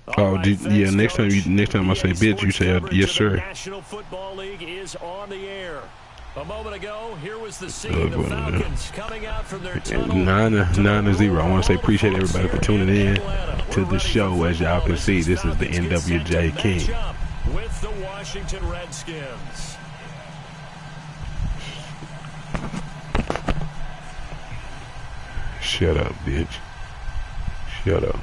All Oh, right, yeah. thanks, Next time, Coach. next time I The say EA bitch, you Sports say coverage yes, of the sir. National Football League is on the air. A moment ago, here was the scene. The Well, Falcons coming out from their tunnel nine to the to zero. I Roar want to say home appreciate folks everybody for here tuning in in Atlanta. to We're the ready for show. As y'all football can as see, these this is the Falcons get set to NWJ match King. up with the Washington Redskins. Shut up, bitch. Shut up.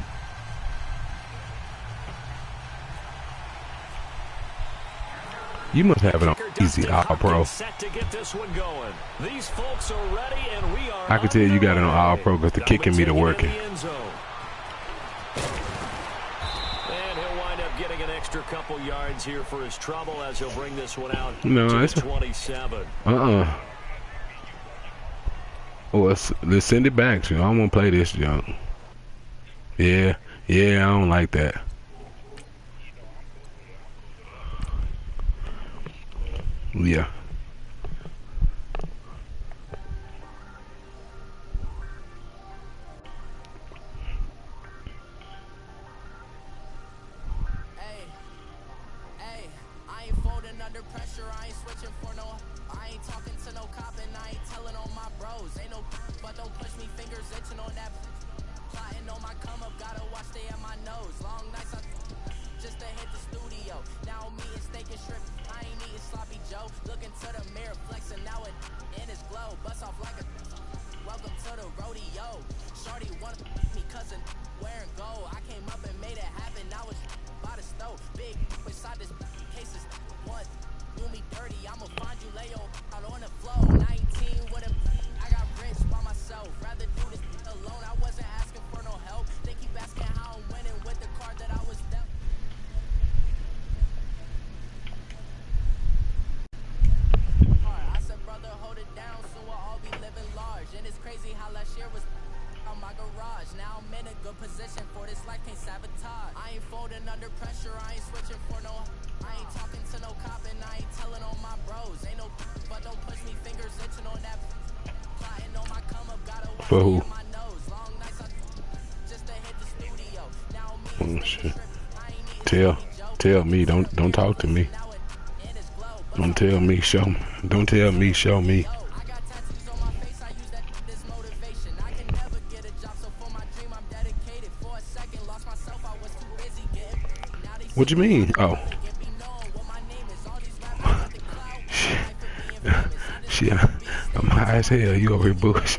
You must have it on easy, all pro. These folks are ready, and we are I can tell you got it on all pro because the kicking meter working. And he'll wind up getting an extra couple yards here for his trouble as he'll bring this one out to the 27. Oh, let's send it back. So I don't want to play this junk. Yeah, I don't like that. Yeah. For who? Oh, shit. Tell me. Don't talk to me. Don't tell me. Show me. Don't tell me. Show me. What you mean? Oh. Shit. I'm high as hell. You over here, Bush.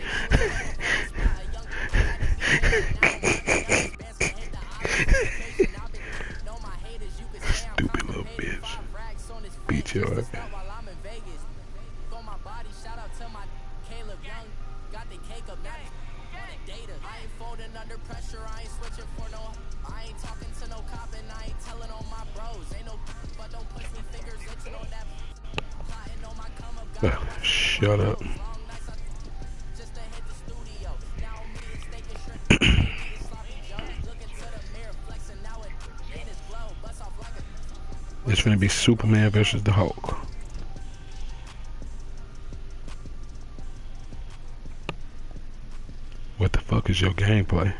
Stupid little bitch. Beat your ass. Shut up. It's gonna be Superman versus the Hulk. What the fuck is your gameplay?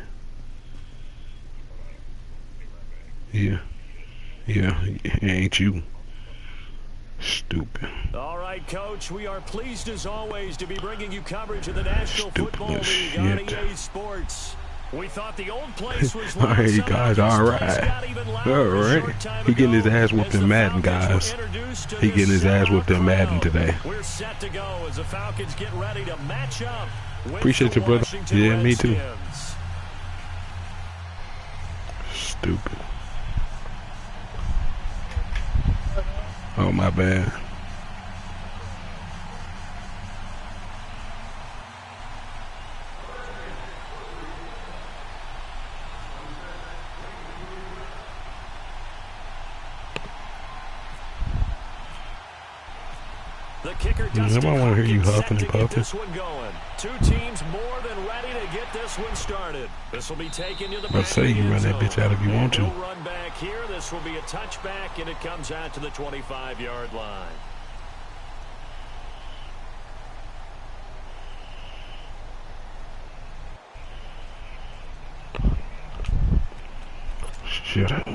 Yeah, ain't you? Stupid. All right, Coach, we are pleased as always to be bringing you coverage of the National Stupid Football League shit. on EA Sports. We thought the old place was All right, guys. All right. He getting his ass whooped in Madden, guys. He getting his ass whooped in Madden today. We're set to go as the Falcons get ready to match up. Appreciate you, brother. Yeah, me too. Stupid. Oh, my bad. The kicker I want to hear you huffing and puffing. Two teams more than ready to get this one started. This will be taken to the back. Let's say you run that bitch out if you want to. Run back here. This will be a touchback, and it comes out to the 25-yard line. Shut up.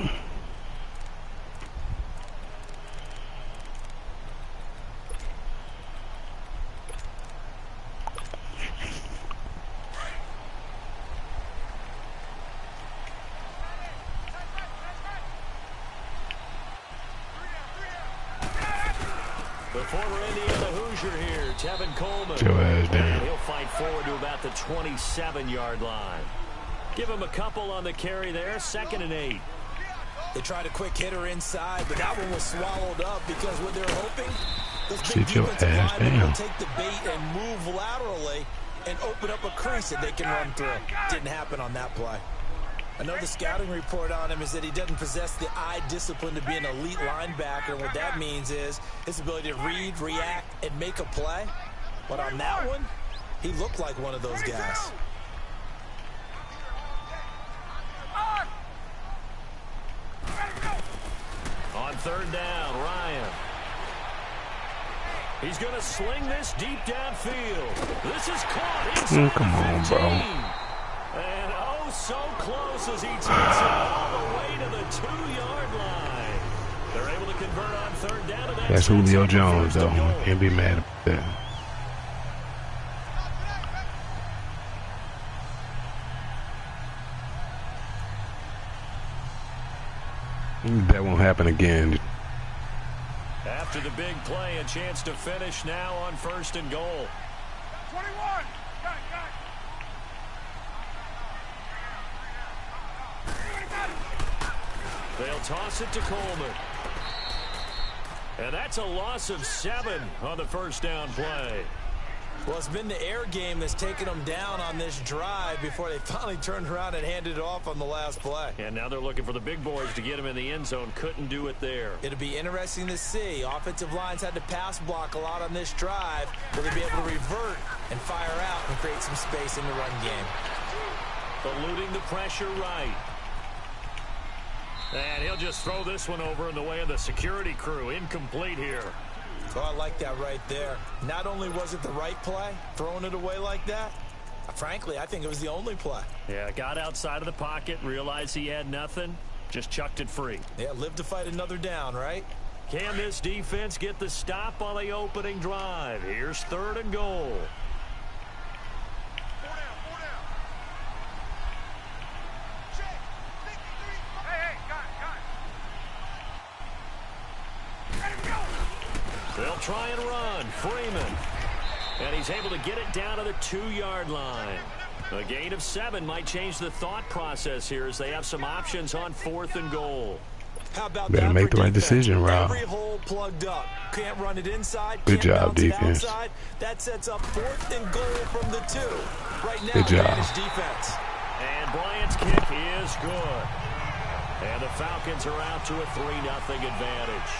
The former Indiana Hoosier here, Tevin Coleman. Get your ass down. He'll fight forward to about the 27-yard line. Give him a couple on the carry there, 2nd and 8. They tried a quick hitter inside, but that one was swallowed up because what they're hoping, those big Sit your defensive ass linemen down. will take the bait and move laterally and open up a crease that they can run through. Didn't happen on that play. I know the scouting report on him is that he doesn't possess the eye discipline to be an elite linebacker, and what that means is his ability to read, react, and make a play. But on that one, he looked like one of those guys. On 3rd down, Ryan. He's going to sling this deep downfield. This is caught inside come on, 15. bro. And oh, so close as he takes it all the way to the 2-yard line. They're able to convert on 3rd down. That's Julio Jones, though. Can't be mad at that. That won't happen again. After the big play, a chance to finish now on 1st and goal. 21. They'll toss it to Coleman. And that's a loss of 7 on the 1st down play. Well, it's been the air game that's taken them down on this drive before they finally turned around and handed it off on the last play. And now they're looking for the big boys to get him in the end zone. Couldn't do it there. It'll be interesting to see. Offensive lines had to pass block a lot on this drive. Will they be able to revert and fire out and create some space in the run game? Eluding the pressure right. And he'll just throw this one over in the way of the security crew. Incomplete here. Oh, I like that right there. Not only was it the right play, throwing it away like that, frankly, I think it was the only play. Yeah, got outside of the pocket, realized he had nothing, just chucked it free. Yeah, live to fight another down, right? Can this defense get the stop on the opening drive? Here's 3rd and goal. They'll try and run. Freeman. And he's able to get it down to the 2-yard line. A gain of 7 might change the thought process here as they have some options on 4th and goal. How about Better that make for the right defense? decision, Rob. Every hole plugged up. Can't run it inside. Good Can't job, bounce it defense. outside. That sets up 4th and goal from the 2. Right now, Good job. managed defense. And Bryant's kick is good. And the Falcons are out to a 3-0 advantage.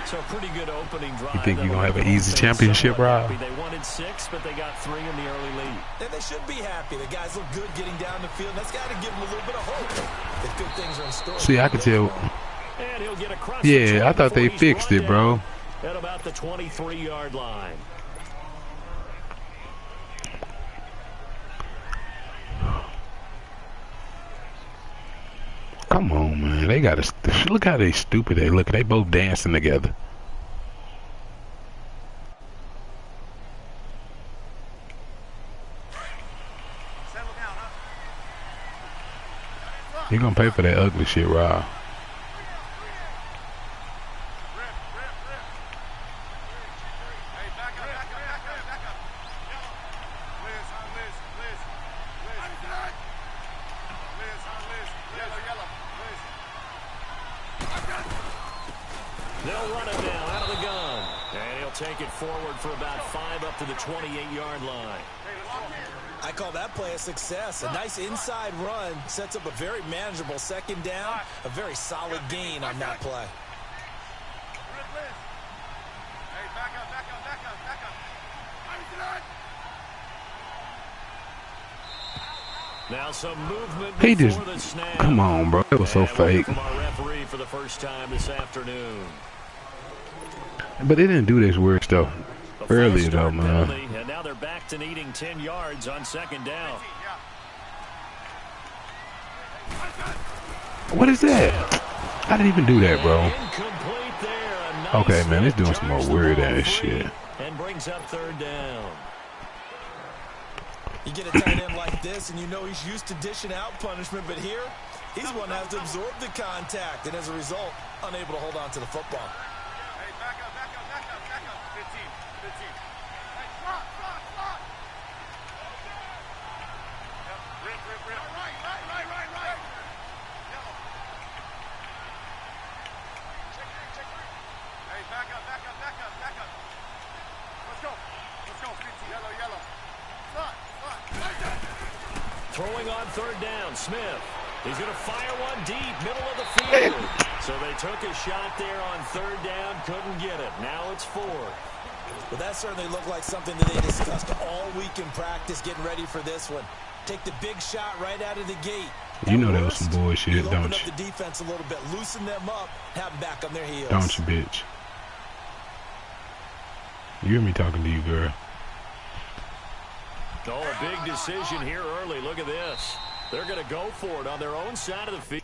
So a pretty good opening drive. You think you're going to have an easy championship, Rob? They wanted 6, but they got 3 in the early lead. And they should be happy. The guys look good getting down the field. That's got to give them a little bit of hope that good things are in store. See, I can tell. And he'll get across Yeah, I thought they fixed it, bro. At about the 23-yard line. Come on, man. They got to look how they stupid they look. They both dancing together. You're gonna pay for that ugly shit, Rob. They'll run it now out of the gun. And he'll take it forward for about 5 up to the 28-yard line. I call that play a success. A nice inside run sets up a very manageable 2nd down. A very solid gain on that play. Now some movement He just, before the snap. come on, bro. It was so And we'll hear fake. from our referee for the first time this afternoon. But they didn't do this weird stuff A earlier, false though, start man. penalty, and now they're back to needing 10 yards on 2nd down. What is that? I didn't even do that, bro. Okay, man, it's doing some more weird ass shit. And brings up third down. You get a tight end like this, and you know he's used to dishing out punishment, but here, he's one that has to absorb the contact, and as a result, unable to hold on to the football. Hey, back up. 15. Hey, slot. Yep, rip. Right. Yellow. Check three. Hey, back up. Let's go, 15. Yellow. Slot. Throwing on third down, Smith. He's going to fire one deep, middle of the field. So they took a shot there on third down, couldn't get it. Now it's 4. Well, that certainly looked like something that they discussed all week in practice, getting ready for this one. Take the big shot right out of the gate. You know that was some bullshit, don't open up you? the defense a little bit, loosen them up, have them back on their heels. Don't you, bitch? You hear me talking to you, girl? Oh, a big decision here early. Look at this. They're going to go for it on their own side of the field.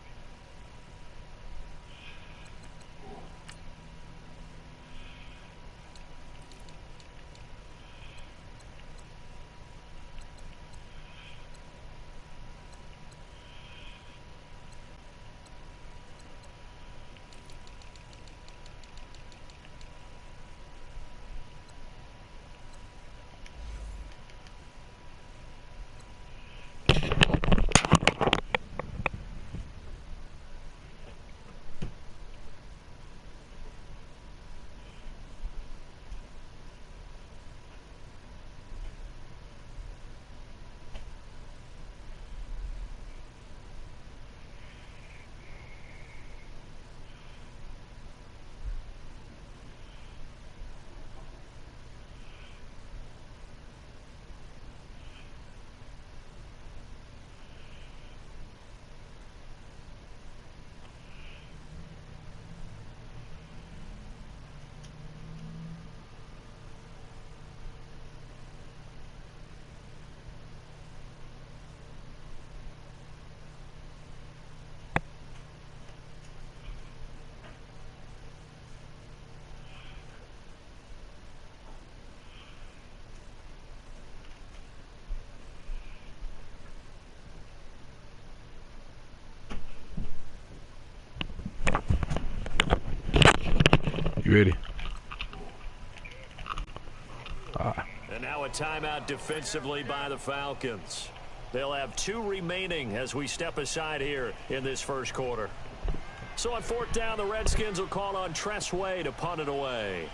You ready? And now a timeout defensively by the Falcons. They'll have 2 remaining as we step aside here in this first quarter. So on fourth down, the Redskins will call on Tress Way to punt it away.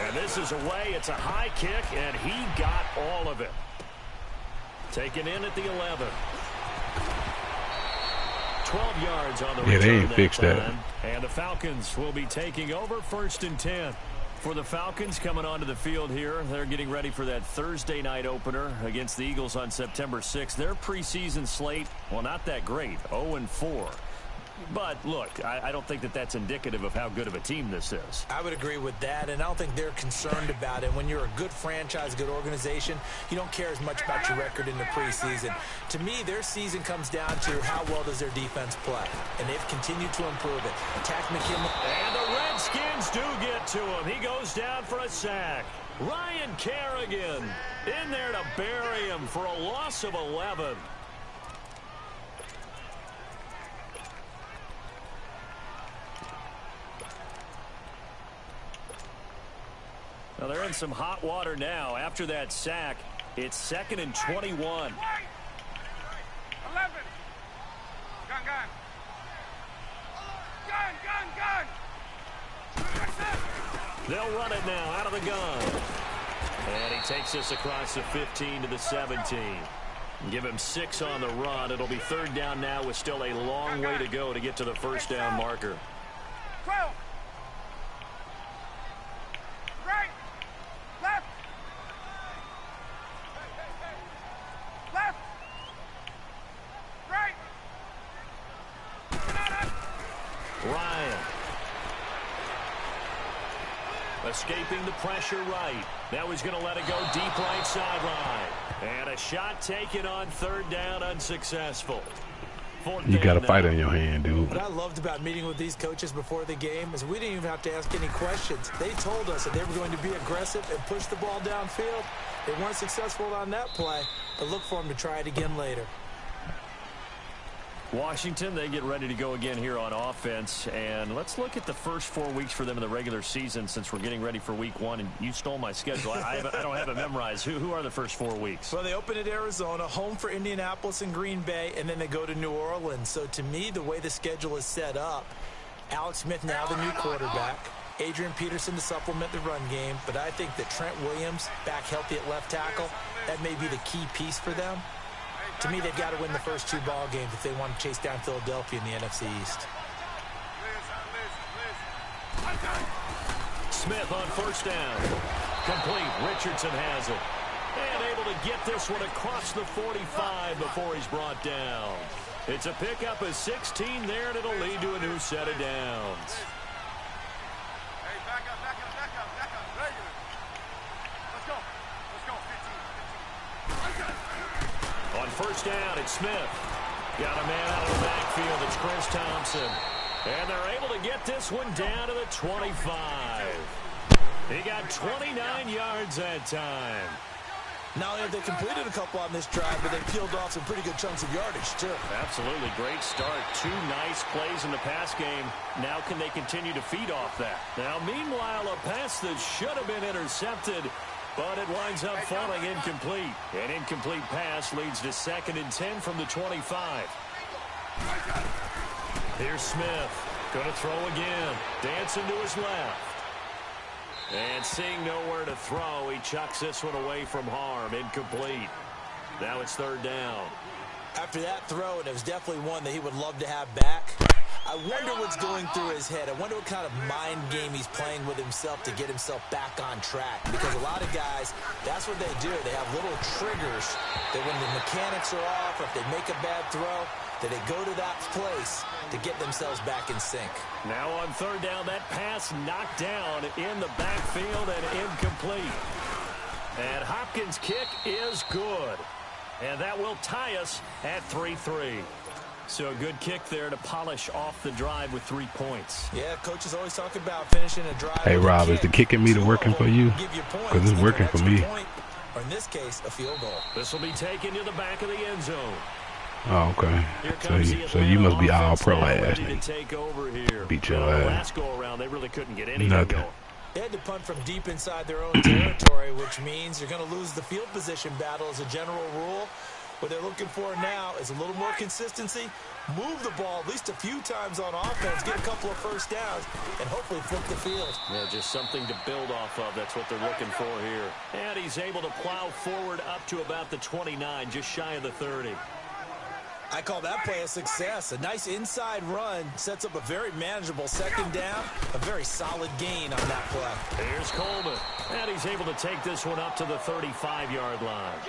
And this is away. It's a high kick, and he got all of it. Taken in at the 11. 12 yards on the return. Yeah, they ain't fixed that. And the Falcons will be taking over first and 10. For the Falcons coming onto the field here, they're getting ready for that Thursday night opener against the Eagles on September 6th. Their preseason slate, well, not that great, 0-4. But, look, I don't think that that's indicative of how good of a team this is. I would agree with that, and I don't think they're concerned about it. When you're a good franchise, good organization, you don't care as much about your record in the preseason. To me, their season comes down to how well does their defense play, and they've continued to improve it. Attack McKinley. And the Redskins do get to him. He goes down for a sack. Ryan Kerrigan in there to bury him for a loss of 11. Well, they're in some hot water now. After that sack, it's 2nd and 21. 11. Gun. They'll run it now out of the gun. And he takes us across the 15 to the 17. Give him 6 on the run. It'll be 3rd down now with still a long way to go to get to the first down marker. 12. Right. Left. Escaping the pressure right. Now he's going to let it go deep right sideline. And a shot taken on third down, unsuccessful. You got a fight on your hand, dude. What I loved about meeting with these coaches before the game is we didn't even have to ask any questions. They told us that they were going to be aggressive and push the ball downfield. They weren't successful on that play, but look for them to try it again later. Washington, they get ready to go again here on offense. And let's look at the first 4 weeks for them in the regular season since we're getting ready for week 1. And you stole my schedule. I don't have it memorized. Who are the first 4 weeks? Well, they open at Arizona, home for Indianapolis and Green Bay, and then they go to New Orleans. So to me, the way the schedule is set up, Alex Smith now the new quarterback, Adrian Peterson to supplement the run game. But I think that Trent Williams, back healthy at left tackle, that may be the key piece for them. To me, they've got to win the first 2 ball games if they want to chase down Philadelphia in the NFC East. Smith on first down. Complete. Richardson has it. And able to get this one across the 45 before he's brought down. It's a pickup of 16 there, and it'll lead to a new set of downs. Hey, back up. Regular. Let's go. 15. On first down, it's Smith. Got a man out of the backfield. It's Chris Thompson. And they're able to get this one down to the 25. He got 29 yards that time. Not only have they completed a couple on this drive, but they peeled off some pretty good chunks of yardage, too. Absolutely. Great start. 2 nice plays in the pass game. Now can they continue to feed off that? Now, meanwhile, a pass that should have been intercepted, but it winds up falling incomplete. An incomplete pass leads to 2nd and 10 from the 25. Here's Smith. Going to throw again. Dancing to his left. And seeing nowhere to throw, he chucks this one away from harm. Incomplete. Now it's 3rd down. After that throw, and it was definitely one that he would love to have back, I wonder what's going through his head. I wonder what kind of mind game he's playing with himself to get himself back on track. Because a lot of guys, that's what they do. They have little triggers that when the mechanics are off, or if they make a bad throw, that they go to that place to get themselves back in sync. Now on 3rd down, that pass knocked down in the backfield and incomplete. And Hopkins' kick is good. And that will tie us at 3-3. So a good kick there to polish off the drive with 3 points. Yeah, coaches always talk about finishing a drive. Hey, Rob, is the kicking meter working for you? Because it's working for me. Or in this case, a field goal. This will be taken to the back of the end zone. Oh, okay. So you must be all pro ass. Take over here. Beat your ass. Last go around, they really couldn't get anything Nothing. going. They had to punt from deep inside their own territory, which means you're going to lose the field position battle as a general rule. What they're looking for now is a little more consistency, move the ball at least a few times on offense, get a couple of first downs, and hopefully flip the field. Yeah, just something to build off of. That's what they're looking for here. And he's able to plow forward up to about the 29, just shy of the 30. I call that play a success. A nice inside run sets up a very manageable 2nd down, a very solid gain on that play. Here's Coleman, and he's able to take this one up to the 35-yard line.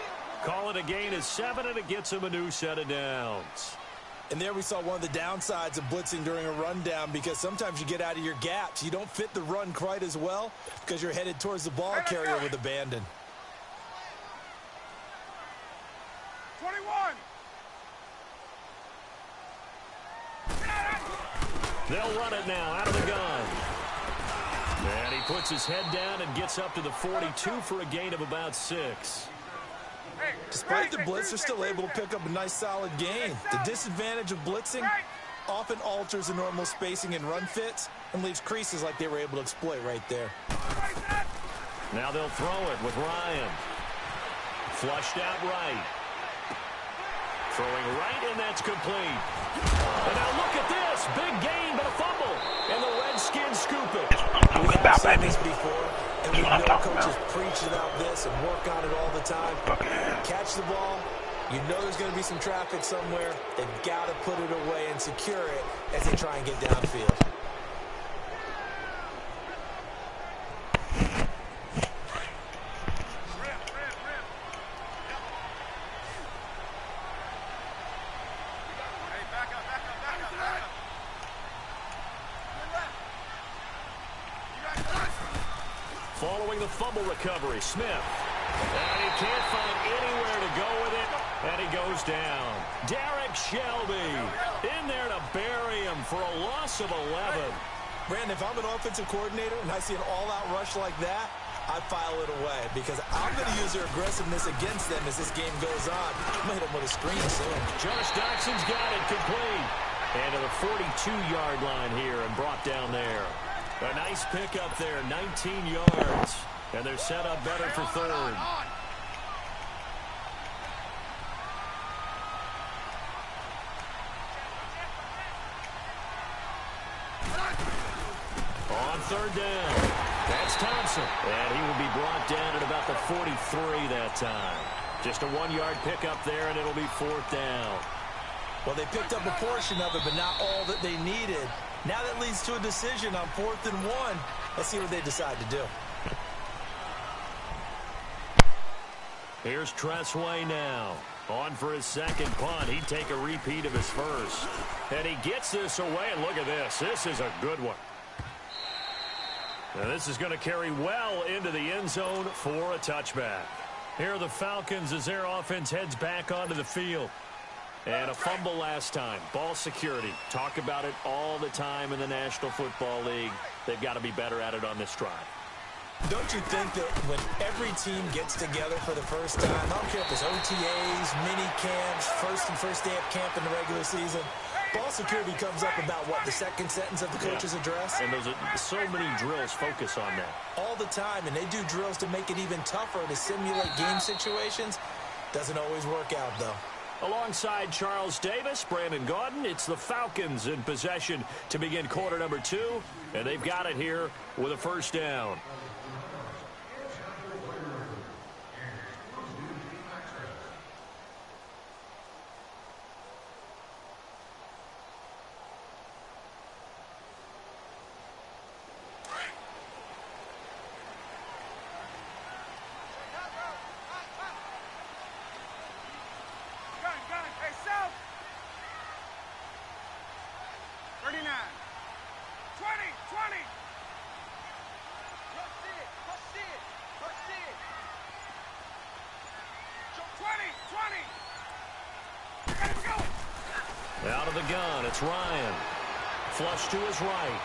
Call it a gain of 7, and it gets him a new set of downs. And there we saw one of the downsides of blitzing during a rundown, because sometimes you get out of your gaps. You don't fit the run quite as well because you're headed towards the ball carrier with abandon. 21. They'll run it now out of the gun. And he puts his head down and gets up to the 42 for a gain of about 6. Despite the blitz, they're still able to pick up a nice solid gain. The disadvantage of blitzing often alters the normal spacing and run fits and leaves creases like they were able to exploit right there. Now they'll throw it with Ryan. Flushed out right. Throwing right, and that's complete. And now look at this. Big gain, but a fumble. And the Redskins scoop it. We've seen this before, and we know coaches preach about this and work on it all the time. Catch the ball. You know there's going to be some traffic somewhere. They've got to put it away and secure it as they try and get downfield. throwing the fumble recovery. Smith. And he can't find anywhere to go with it, and he goes down. Derek Shelby in there to bury him for a loss of 11. Brandon, if I'm an offensive coordinator and I see an all-out rush like that, I file it away because I'm going to use their aggressiveness against them as this game goes on. I'm going to hit them with a screen soon. Josh Doxson's got it complete. And to the 42-yard line here and brought down there. A nice pickup there, 19 yards. And they're set up better for third. On third down, that's Thompson. And he will be brought down at about the 43 that time. Just a 1-yard pickup there, and it'll be fourth down. Well, they picked up a portion of it, but not all that they needed. Now that leads to a decision on 4th and 1. Let's see what they decide to do. Here's Tressway now. On for his second punt. He'd take a repeat of his first. And he gets this away, and look at this. This is a good one. Now this is going to carry well into the end zone for a touchback. Here are the Falcons as their offense heads back onto the field. And a fumble last time. Ball security. Talk about it all the time in the National Football League. They've got to be better at it on this drive. Don't you think that when every team gets together for the first time, I don't care if it's OTAs, mini camps, first day of camp in the regular season, ball security comes up about what, the second sentence of the coach's address? And there's so many drills focus on that. All the time, and they do drills to make it even tougher to simulate game situations. Doesn't always work out, though. Alongside Charles Davis, Brandon Gaudin, it's the Falcons in possession to begin quarter number 2, and they've got it here with a first down. Out of the gun, it's Ryan. Flush to his right.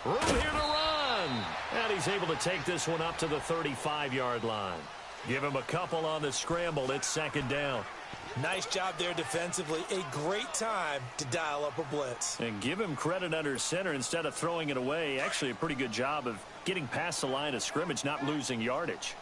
Room here to run. And he's able to take this one up to the 35-yard line. Give him a couple on the scramble. It's second down. Nice job there defensively. A great time to dial up a blitz. And give him credit under center instead of throwing it away. Actually, a pretty good job of getting past the line of scrimmage, not losing yardage.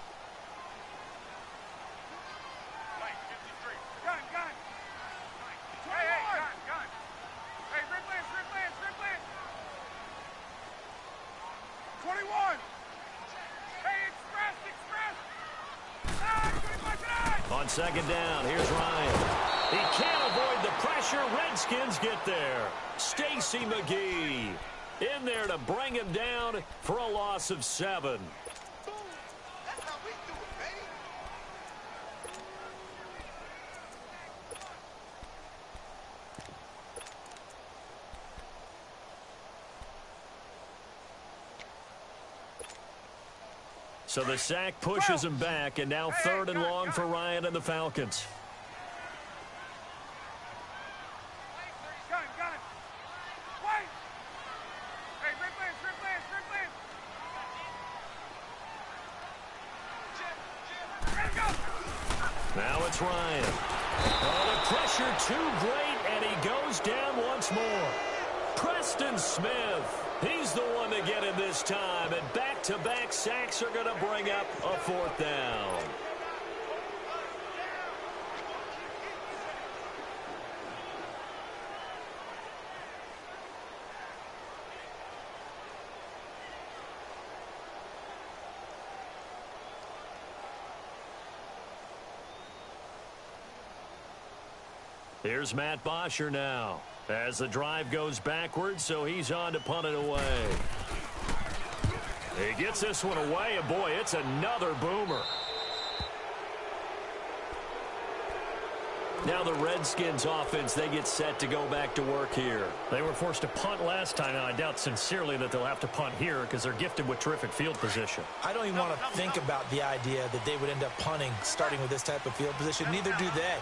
On second down, here's Ryan. He can't avoid the pressure. Redskins get there. Stacy McGee in there to bring him down for a loss of 7. That's how we do it, baby. So the sack pushes him back, and now third and long for Ryan and the Falcons. Now it's Ryan. Oh, the pressure too great, and he goes down once more. Preston Smith. He's the one to get him this time, and back-to-back sacks are going to bring up a fourth down. Here's Matt Bosher now as the drive goes backwards, so he's on to punt it away. He gets this one away, and boy, it's another boomer. Now the Redskins offense, they get set to go back to work here. They were forced to punt last time. Now, I doubt sincerely that they'll have to punt here because they're gifted with terrific field position. I don't even want to think about the idea that they would end up punting starting with this type of field position. Neither do they.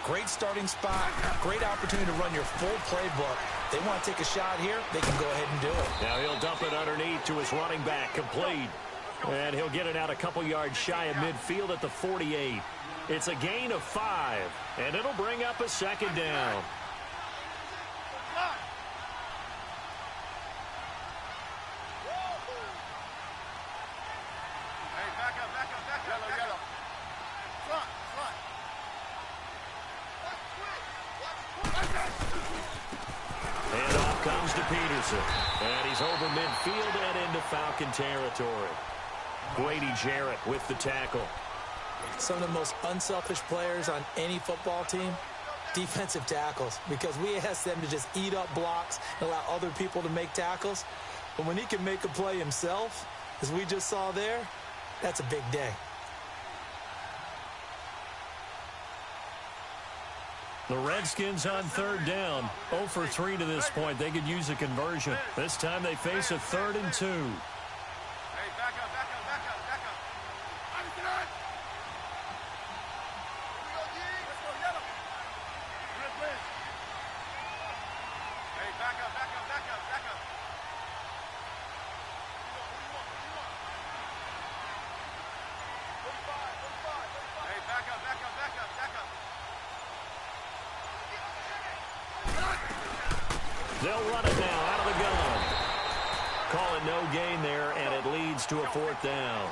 Great starting spot, great opportunity to run your full playbook. They want to take a shot here, they can go ahead and do it. Now he'll dump it underneath to his running back, complete. And he'll get it out a couple yards shy of midfield at the 48. It's a gain of 5, and it'll bring up a second down. And off comes to Peterson. And he's over midfield and into Falcon territory. Grady Jarrett with the tackle. Some of the most unselfish players on any football team, defensive tackles, because we ask them to just eat up blocks and allow other people to make tackles. But when he can make a play himself, as we just saw there, that's a big day. The Redskins on third down, 0 for 3 to this point. They could use a conversion. This time they face a 3rd and 2. Hey, back up, back up, back up, back up. Let's go, yellow. Hey, back up, back up, back up, back up. Hey, back up, back up, back up, back up. They'll run it now out of the gun. Call it no gain there, and it leads to a 4th down.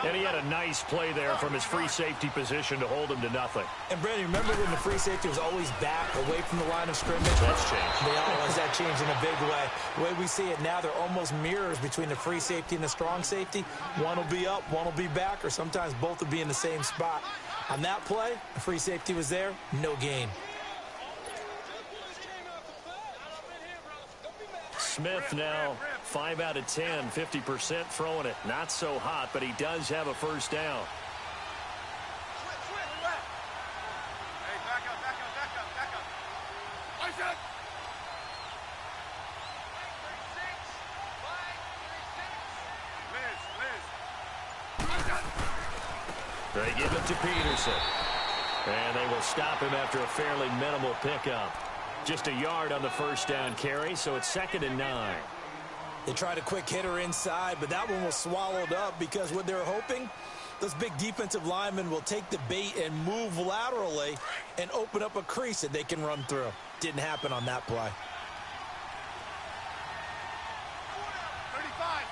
And he had a nice play there from his free safety position to hold him to nothing. And, Brandon, remember when the free safety was always back away from the line of scrimmage? That's changed. They always that changed in a big way. The way we see it now, they're almost mirrors between the free safety and the strong safety. One will be up, one will be back, or sometimes both will be in the same spot. On that play, the free safety was there, no gain. Smith now 5 out of 10, 50% throwing it. Not so hot, but he does have a first down. Hey, back up, back up, back up, back up. Isaac! Liz. They give it to Peterson. And they will stop him after a fairly minimal pickup. Just a yard on the first down carry, so it's 2nd and 9. They tried a quick hitter inside, but that one was swallowed up because what they're hoping, those big defensive linemen will take the bait and move laterally and open up a crease that they can run through. Didn't happen on that play. 35.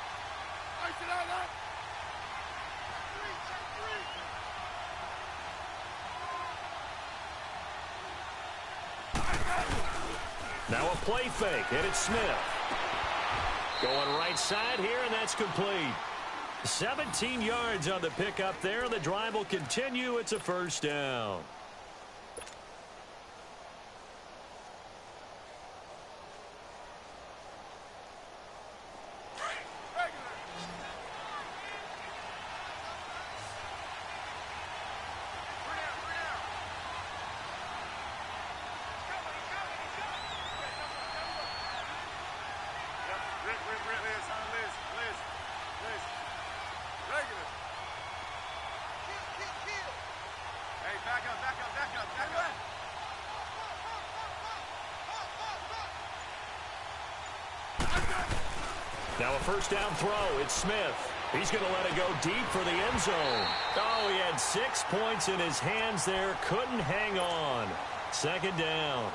Now a play fake, and it's Smith. Going right side here, and that's complete. 17 yards on the pickup there, and the drive will continue. It's a first down. Now a first down throw. It's Smith. He's going to let it go deep for the end zone. Oh, he had 6 points in his hands there. Couldn't hang on. Second down.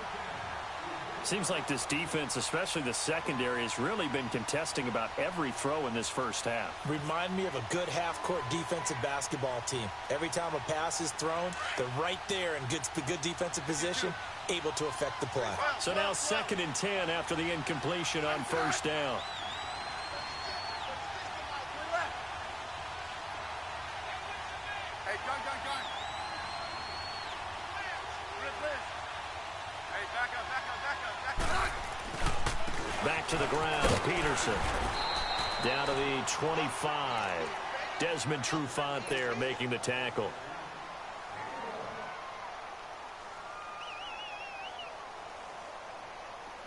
Seems like this defense, especially the secondary, has really been contesting about every throw in this first half. Remind me of a good half-court defensive basketball team. Every time a pass is thrown, they're right there in good defensive position, able to affect the play. So now 2nd and 10 after the incompletion on first down. Hey, gun. Hey, back up. Back to the ground, Peterson. Down to the 25. Desmond Trufant there making the tackle.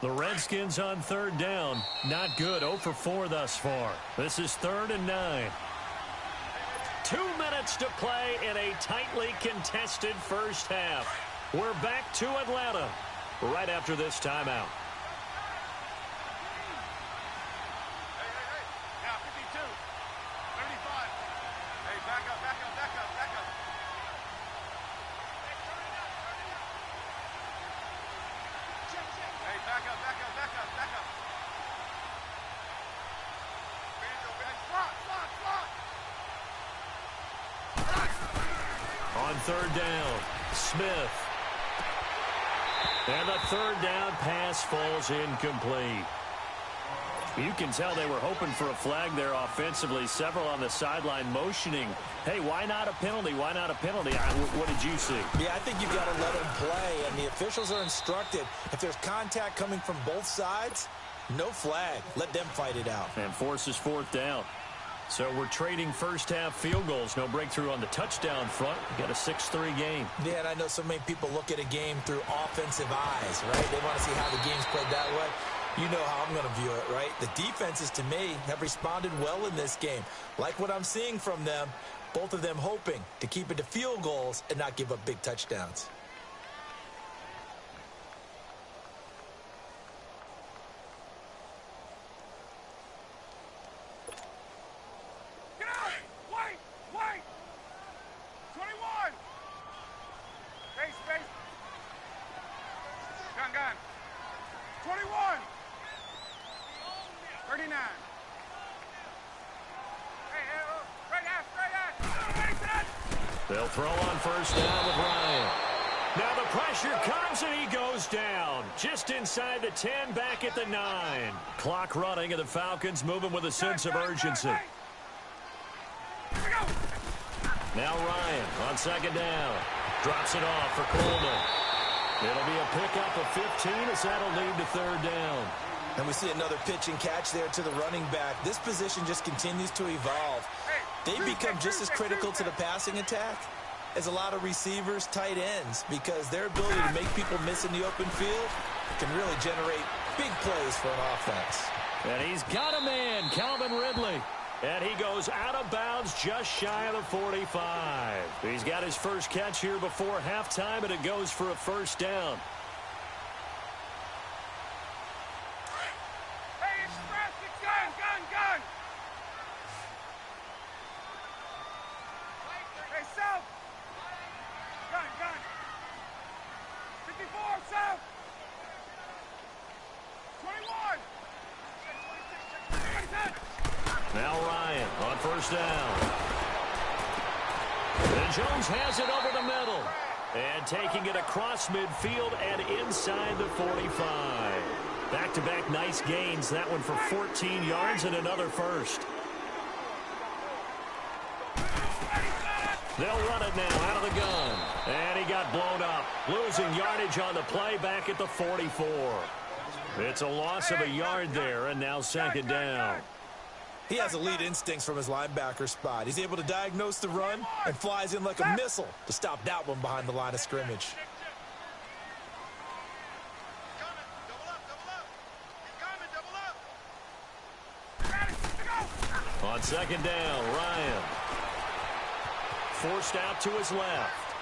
The Redskins on third down. Not good. 0 for 4 thus far. This is 3rd and 9. 2 minutes to play in a tightly contested first half. We're back to Atlanta right after this timeout. Now 52, 35. Hey, back up. Hey, back up. Slot. On third down, Smith. And the third down pass falls incomplete. You can tell they were hoping for a flag there offensively. Several on the sideline motioning, hey, why not a penalty? Why not a penalty? What did you see? Yeah, I think you've got to let them play, and the officials are instructed. If there's contact coming from both sides, no flag. Let them fight it out. And forces 4th down. So we're trading first half field goals. No breakthrough on the touchdown front. We got a 6-3 game. Yeah, and I know so many people look at a game through offensive eyes, right? They want to see how the game's played that way. You know how I'm going to view it, right? The defenses, to me, have responded well in this game. Like what I'm seeing from them, both of them hoping to keep it to field goals and not give up big touchdowns. Get out! Wait! 21! Space. Gun. 21! 39. Straight ass. They'll throw on first down with Ryan. Now the pressure comes and he goes down. Just inside the 10, back at the 9. Clock running and the Falcons moving with a sense of urgency. Now Ryan on second down. Drops it off for Coleman. It'll be a pickup of 15 as that'll lead to third down. And we see another pitch and catch there to the running back. This position just continues to evolve. They become just as critical to the passing attack as a lot of receivers, tight ends, because their ability to make people miss in the open field can really generate big plays for an offense. And he's got a man, Calvin Ridley. And he goes out of bounds just shy of the 45. He's got his first catch here before halftime, and it goes for a first down. Gun! Hey, South! Gun! 54, South! 21! Now Ryan on first down. And Jones has it over the middle. And taking it across midfield and inside the 45. Back-to-back nice gains. That one for 14 yards and another first. They'll run it now out of the gun. And he got blown up. Losing yardage on the play back at the 44. It's a loss of a yard there, and now second down. He has elite instincts from his linebacker spot. He's able to diagnose the run and flies in like a missile to stop that one behind the line of scrimmage. On second down, Ryan. Forced out to his left.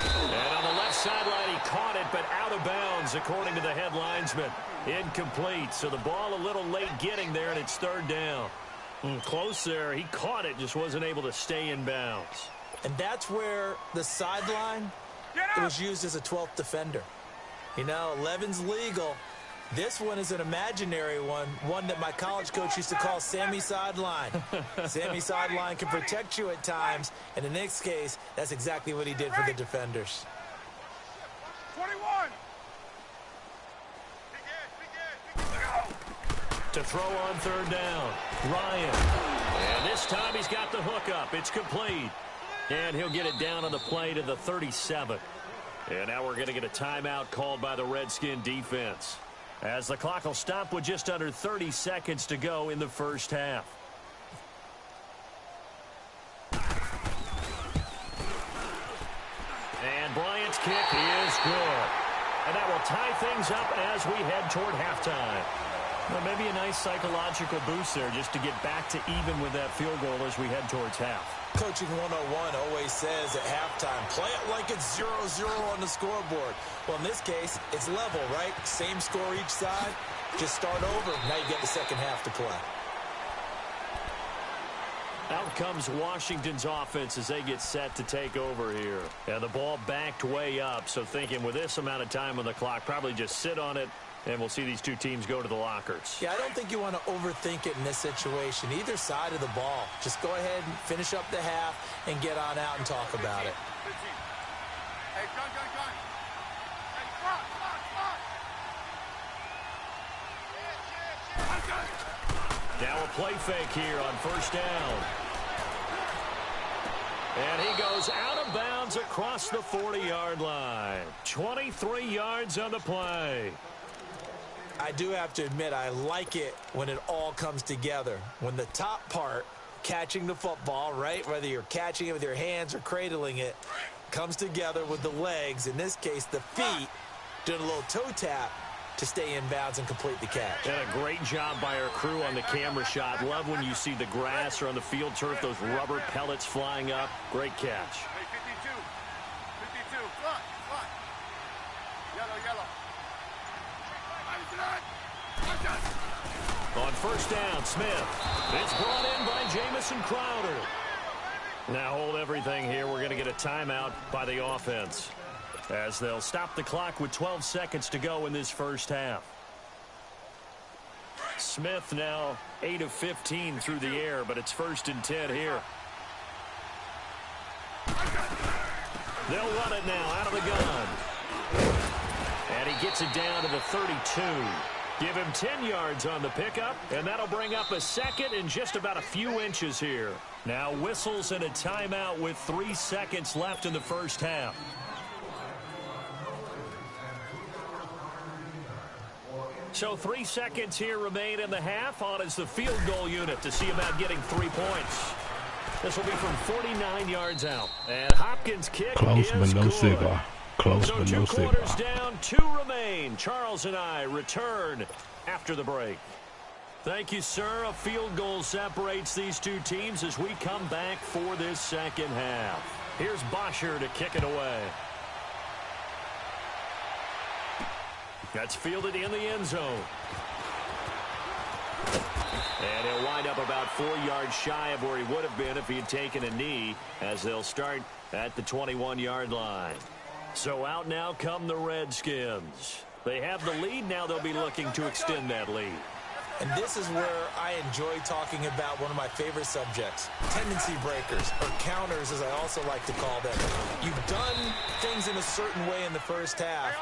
And on the left sideline, he caught it, but out of bounds, according to the head linesman. Incomplete, so the ball a little late getting there, and it's third down. Close there. He caught it, just wasn't able to stay in bounds. And that's where the sideline, it was used as a 12th defender. You know, 11's legal. This one is an imaginary one that my college coach used to call Sammy Sideline. Sammy Sideline can protect you at times, and in this case, that's exactly what he did for the defenders. 21! To throw on third down, Ryan. And this time he's got the hook up. It's complete. And he'll get it down on the play to the 37. And now we're going to get a timeout called by the Redskin defense, as the clock will stop with just under 30 seconds to go in the first half. And Bryant's kick is good. And that will tie things up as we head toward halftime. Well, maybe a nice psychological boost there just to get back to even with that field goal as we head towards half. Coaching 101 always says at halftime, play it like it's 0-0 on the scoreboard. Well, in this case, it's level, right? Same score each side. Just start over. Now you get the second half to play. Out comes Washington's offense as they get set to take over here. And the ball backed way up, so thinking with this amount of time on the clock, probably just sit on it, and we'll see these two teams go to the lockers. Yeah, I don't think you want to overthink it in this situation. Either side of the ball. Just go ahead and finish up the half and get on out and talk about it. Hey, gun. Hey, spot. Now a play fake here on first down. And he goes out of bounds across the 40-yard line. 23 yards on the play. I do have to admit, I like it when it all comes together. When the top part, catching the football, right, whether you're catching it with your hands or cradling it, comes together with the legs, in this case the feet, doing a little toe tap to stay in bounds and complete the catch. And a great job by our crew on the camera shot. Love when you see the grass or on the field turf, those rubber pellets flying up. Great catch. Hey, 52. Front. Yellow. On first down, Smith. It's brought in by Jamison Crowder. Now hold everything here. We're going to get a timeout by the offense, as they'll stop the clock with 12 seconds to go in this first half. Smith now 8 of 15 through the air, but it's 1st and 10 here. They'll run it now out of the gun. And he gets it down to the 32. Give him 10 yards on the pickup, and that'll bring up a second and just about a few inches here. Now whistles and a timeout with 3 seconds left in the first half. So 3 seconds here remain in the half. On is the field goal unit to see about getting 3 points. This will be from 49 yards out. And Hopkins' kick Close, is but no good. cigar. Close, So but 2 no quarters cigar. down, 2 remain. Charles and I return after the break. Thank you, sir. A field goal separates these two teams as we come back for this second half. Here's Bosher to kick it away. That's fielded in the end zone. And he'll wind up about 4 yards shy of where he would have been if he had taken a knee, as they'll start at the 21-yard line. So out now come the Redskins. They have the lead. Now they'll be looking to extend that lead. And this is where I enjoy talking about one of my favorite subjects, tendency breakers, or counters as I also like to call them. You've done things in a certain way in the first half,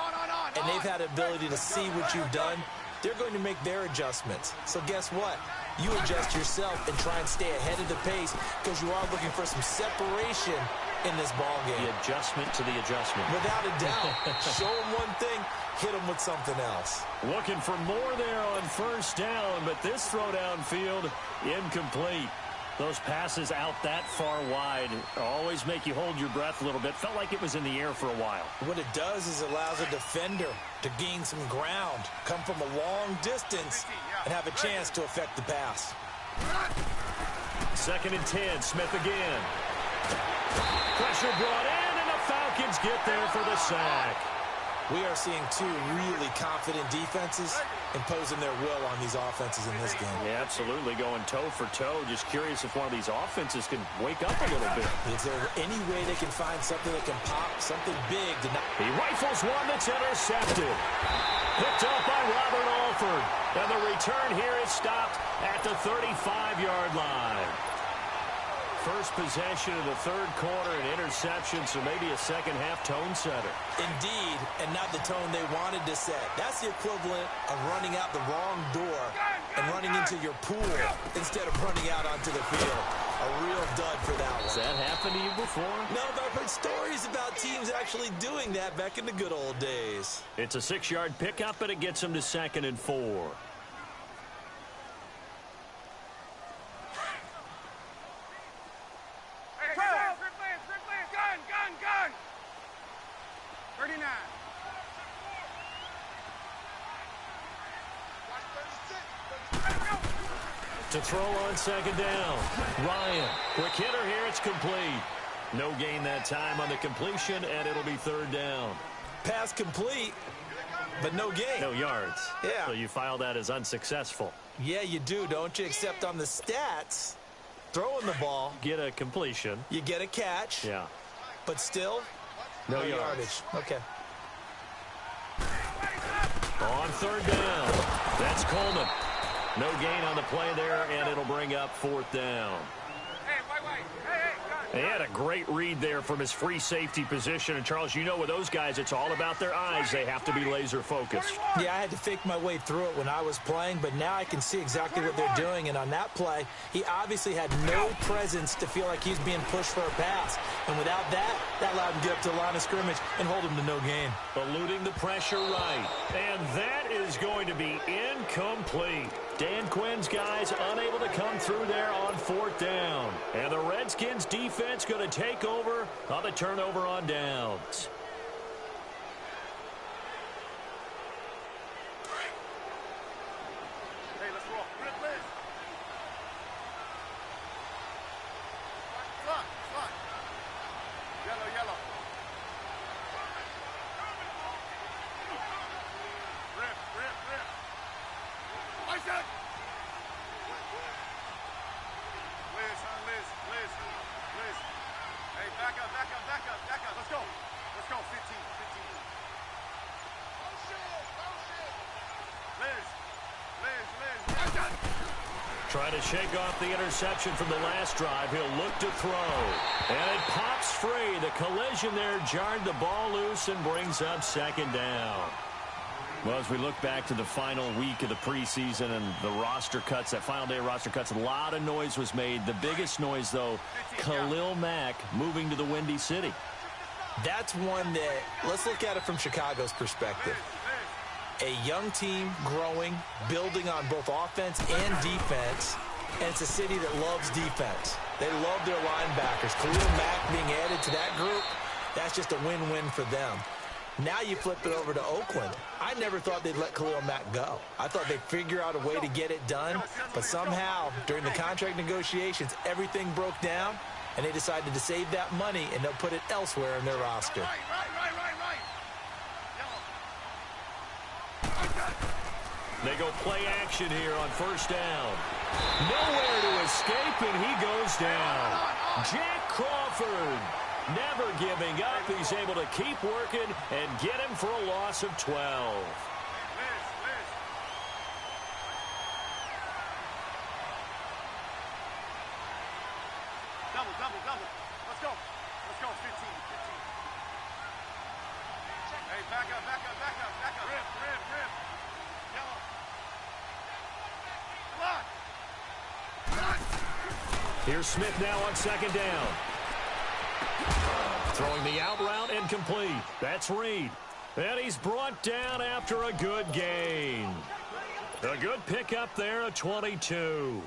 and they've had the ability to see what you've done. They're going to make their adjustments. So guess what? You adjust yourself and try and stay ahead of the pace, because you are looking for some separation in this ball game. The adjustment to the adjustment. Without a doubt. Show them one thing, hit them with something else. Looking for more there on first down, but this throw downfield incomplete. Those passes out that far wide always make you hold your breath a little bit. Felt like it was in the air for a while. What it does is it allows a defender to gain some ground, come from a long distance, and have a chance to affect the pass. 2nd and 10, Smith again. Pressure brought in, and the Falcons get there for the sack. We are seeing two really confident defenses imposing their will on these offenses in this game. Yeah, absolutely, going toe for toe. Just curious if one of these offenses can wake up a little bit. Is there any way they can find something that can pop, something big to not... He rifles one that's intercepted. Picked up by Robert Alford. And the return here is stopped at the 35-yard line. First possession of the third quarter, an interception, so maybe a second-half tone setter. Indeed, and not the tone they wanted to set. That's the equivalent of running out the wrong door and running into your pool instead of running out onto the field. A real dud for that one. Has that happened to you before? No, but I've heard stories about teams actually doing that back in the good old days. It's a 6-yard pickup, and it gets them to 2nd and 4. Gun. 39. To throw on second down. Ryan, quick hitter here. It's complete. No gain that time on the completion, and it'll be third down. Pass complete, but no gain. No yards. Yeah. So you file that as unsuccessful. Yeah, you do, don't you? Except on the stats, throwing the ball. Get a completion. You get a catch. Yeah. But still, no yardage. Okay. On third down. That's Coleman. No gain on the play there, and it'll bring up fourth down. He had a great read there from his free safety position. And, Charles, you know with those guys, it's all about their eyes. They have to be laser-focused. Yeah, I had to fake my way through it when I was playing, but now I can see exactly what they're doing. And on that play, he obviously had no presence to feel like he's being pushed for a pass. And without that, that allowed him to get up to the line of scrimmage and hold him to no gain. Eluding the pressure right. And that is going to be incomplete. Dan Quinn's guys unable to come through there on fourth down. And the Redskins defense going to take over on the turnover on downs. Hey, let's roll. Liz. Slot. Yellow. Rip. Lights out. Liz. Hey, back up. Let's go. 15. Liz. Trying to shake off the interception from the last drive. He'll look to throw. And it pops free. The collision there jarred the ball loose and brings up second down. Well, as we look back to the final week of the preseason and the roster cuts, that final day of roster cuts, a lot of noise was made. The biggest noise, though, Khalil Mack moving to the Windy City. That's one that, let's look at it from Chicago's perspective. A young team growing, building on both offense and defense, and it's a city that loves defense. They love their linebackers. Khalil Mack being added to that group, that's just a win-win for them. Now you flip it over to Oakland. I never thought they'd let Khalil Mack go. I thought they'd figure out a way to get it done, but somehow, during the contract negotiations, everything broke down, and they decided to save that money, and they'll put it elsewhere in their roster. Right. They go play action here on first down. Nowhere to escape, and he goes down. Jack Crawford never giving up. He's able to keep working and get him for a loss of 12. Liz. Double. Let's go. 15. Hey, back up. Rip. Yellow. Here's Smith now on second down. Throwing the out route incomplete. That's Reed. And he's brought down after a good gain. A good pickup there at 22.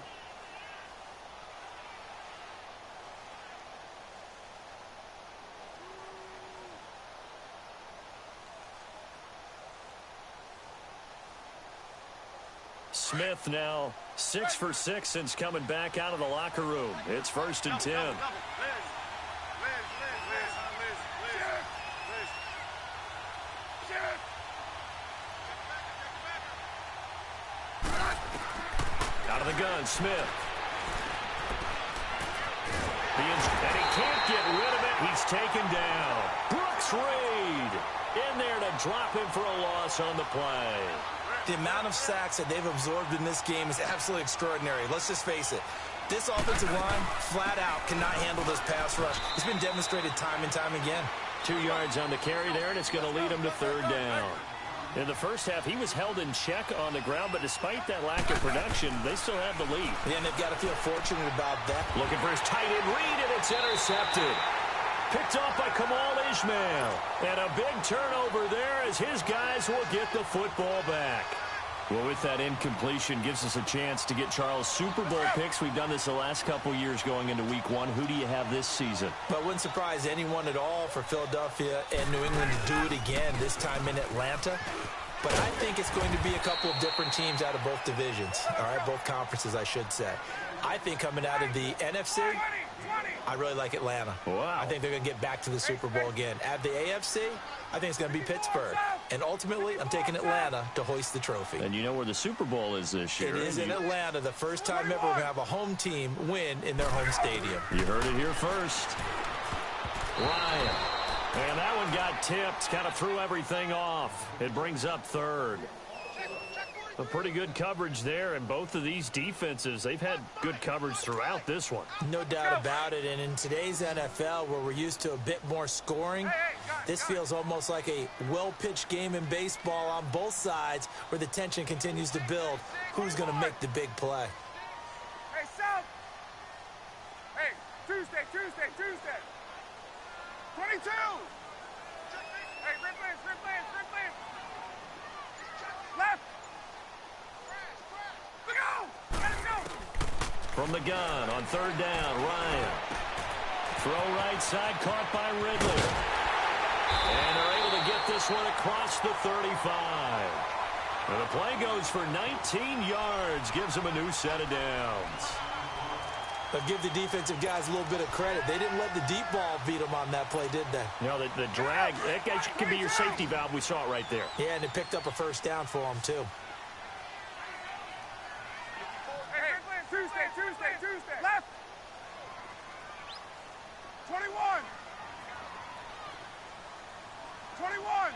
Smith now 6 for 6 since coming back out of the locker room. It's 1st and 10. Liz. Out of the gun, Smith. And he can't get rid of it. He's taken down. Brooks Reed in there to drop him for a loss on the play. The amount of sacks that they've absorbed in this game is absolutely extraordinary. Let's just face it. This offensive line, flat out, cannot handle this pass rush. It's been demonstrated time and time again. 2 yards on the carry there, and it's going to lead him to third down. In the first half, he was held in check on the ground, but despite that lack of production, they still have the lead. Yeah, and they've got to feel fortunate about that. Looking for his tight end Reed, and it's intercepted. Picked off by Kamal Ishmael. And a big turnover there as his guys will get the football back. Well, with that incompletion, gives us a chance to get Charles Super Bowl picks. We've done this the last couple years going into week 1. Who do you have this season? But wouldn't surprise anyone at all for Philadelphia and New England to do it again, this time in Atlanta. but I think it's going to be a couple of different teams out of both divisions, all right, both conferences, I should say. I think coming out of the NFC, I really like Atlanta. Wow. I think they're going to get back to the Super Bowl again. At the AFC, I think it's going to be Pittsburgh. And ultimately, I'm taking Atlanta to hoist the trophy. And you know where the Super Bowl is this year. It is in Atlanta. The first time ever we're going to have a home team win in their home stadium. You heard it here first. Ryan. And that one got tipped. Kind of threw everything off. It brings up third. A pretty good coverage there, and both of these defenses, they've had good coverage throughout this one. No doubt about it, and in today's NFL, where we're used to a bit more scoring, this feels almost like a well-pitched game in baseball on both sides, where the tension continues to build. Who's going to make the big play? Hey, South! Hey, Tuesday! 22! Hey, Red Lance! Left! From the gun on third down, Ryan. Throw right side, caught by Ridley. And they're able to get this one across the 35. And the play goes for 19 yards, gives them a new set of downs. But give the defensive guys a little bit of credit. They didn't let the deep ball beat them on that play, did they? You know, the drag, that could be your safety valve. We saw it right there. Yeah, and it picked up a first down for them, too. Tuesday! Left! 21! 21!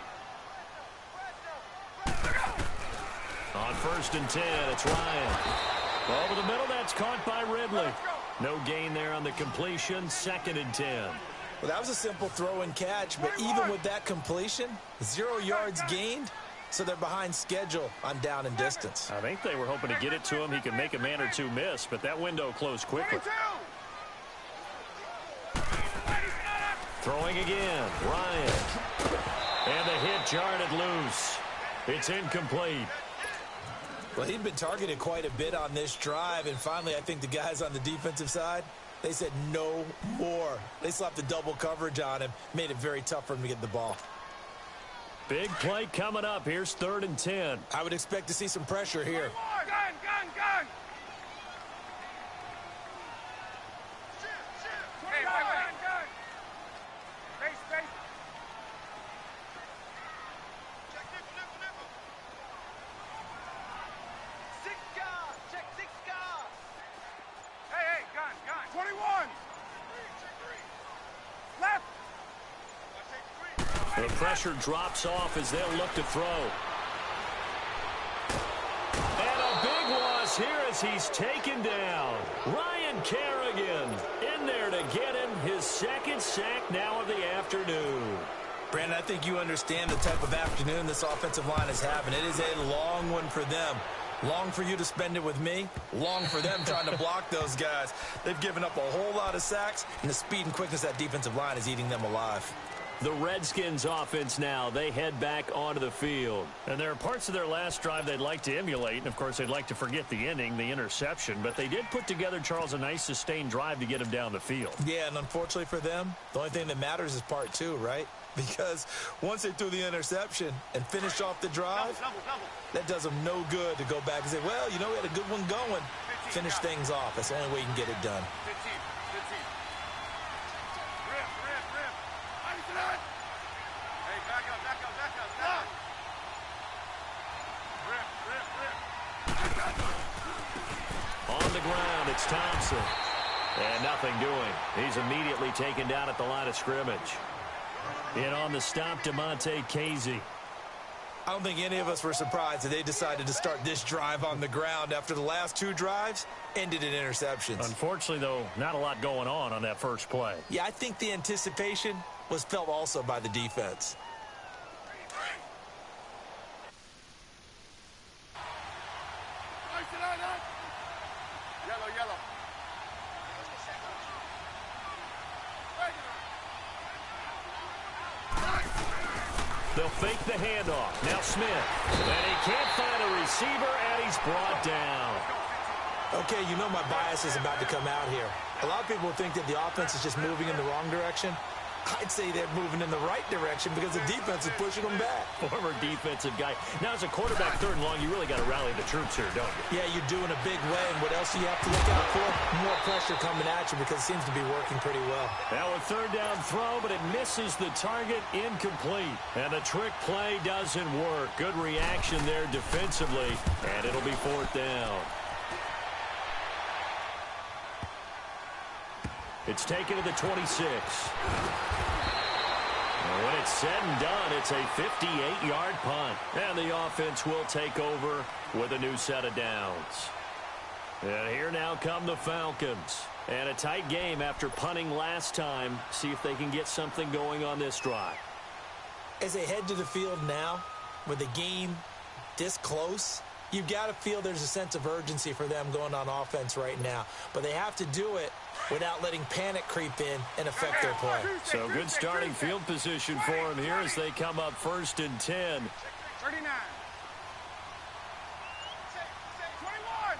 On first and 10, it's Ryan. Over the middle, that's caught by Ridley. No gain there on the completion, second and 10. Well, that was a simple throw and catch, but even with that completion, 0 yards gained, so they're behind schedule on down and distance. I think they were hoping to get it to him. He could make a man or two miss, but that window closed quickly. 22! Throwing again, Ryan. And the hit jarred it loose. It's incomplete. Well, he'd been targeted quite a bit on this drive, and finally I think the guys on the defensive side, they said no more. They slapped the double coverage on him, made it very tough for him to get the ball. Big play coming up. Here's third and 10. I would expect to see some pressure here. Gun! Hey, gun! Space! Check nipple! 6 guard! Check 6 guard! Hey, gun! 21! Left! The pressure drops off as they'll look to throw. And a big loss here as he's taken down. Ryan Kerrigan in there to get him his second sack now of the afternoon. Brandon, I think you understand the type of afternoon this offensive line is having. It is a long one for them. Long for you to spend it with me. Long for them trying to block those guys. They've given up a whole lot of sacks, and the speed and quickness of that defensive line is eating them alive. The Redskins offense now, they head back onto the field. And there are parts of their last drive they'd like to emulate. And, of course, they'd like to forget the inning, the interception. But they did put together, Charles, a nice sustained drive to get him down the field. Yeah, and unfortunately for them, the only thing that matters is part 2, right? Because once they threw the interception and finished off the drive, that does them no good to go back and say, well, you know, we had a good one going. Finish things off. That's the only way you can get it done. 15. Hey, back up. On the ground, it's Thompson. And nothing doing. He's immediately taken down at the line of scrimmage. In on the stop, DeMonte Casey. I don't think any of us were surprised that they decided to start this drive on the ground after the last 2 drives ended in interceptions. Unfortunately, though, not a lot going on that first play. Yeah, I think the anticipation was felt also by the defense. Yellow. They'll fake the handoff. Now Smith. And he can't find a receiver, and he's brought down. Okay, you know my bias is about to come out here. A lot of people think that the offense is just moving in the wrong direction. I'd say they're moving in the right direction because the defense is pushing them back. Former defensive guy. Now, as a quarterback, 3rd and long, you really got to rally the troops here, don't you? Yeah, you do in a big way. And what else do you have to look out for? More pressure coming at you because it seems to be working pretty well. Now a 3rd down throw, but it misses the target, incomplete. And the trick play doesn't work. Good reaction there defensively, and it'll be 4th down. It's taken to the 26. And when it's said and done, it's a 58-yard punt. And the offense will take over with a new set of downs. And here now come the Falcons. And a tight game after punting last time. See if they can get something going on this drive. As they head to the field now, with the game this close, you've got to feel there's a sense of urgency for them going on offense right now. But they have to do it without letting panic creep in and affect their play. So good starting field position for them here as they come up 1st and 10. 39. 21.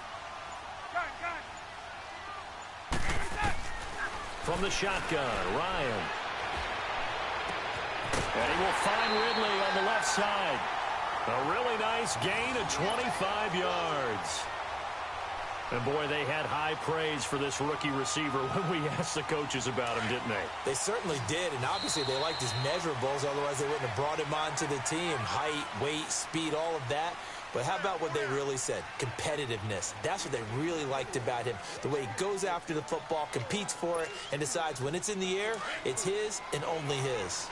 Gun. From the shotgun, Ryan. And he will find Ridley on the left side. A really nice gain of 25 yards. And, boy, they had high praise for this rookie receiver when we asked the coaches about him, didn't they? They certainly did, and obviously they liked his measurables. Otherwise, they wouldn't have brought him onto the team. Height, weight, speed, all of that. But how about what they really said? Competitiveness. That's what they really liked about him. The way he goes after the football, competes for it, and decides when it's in the air, it's his and only his.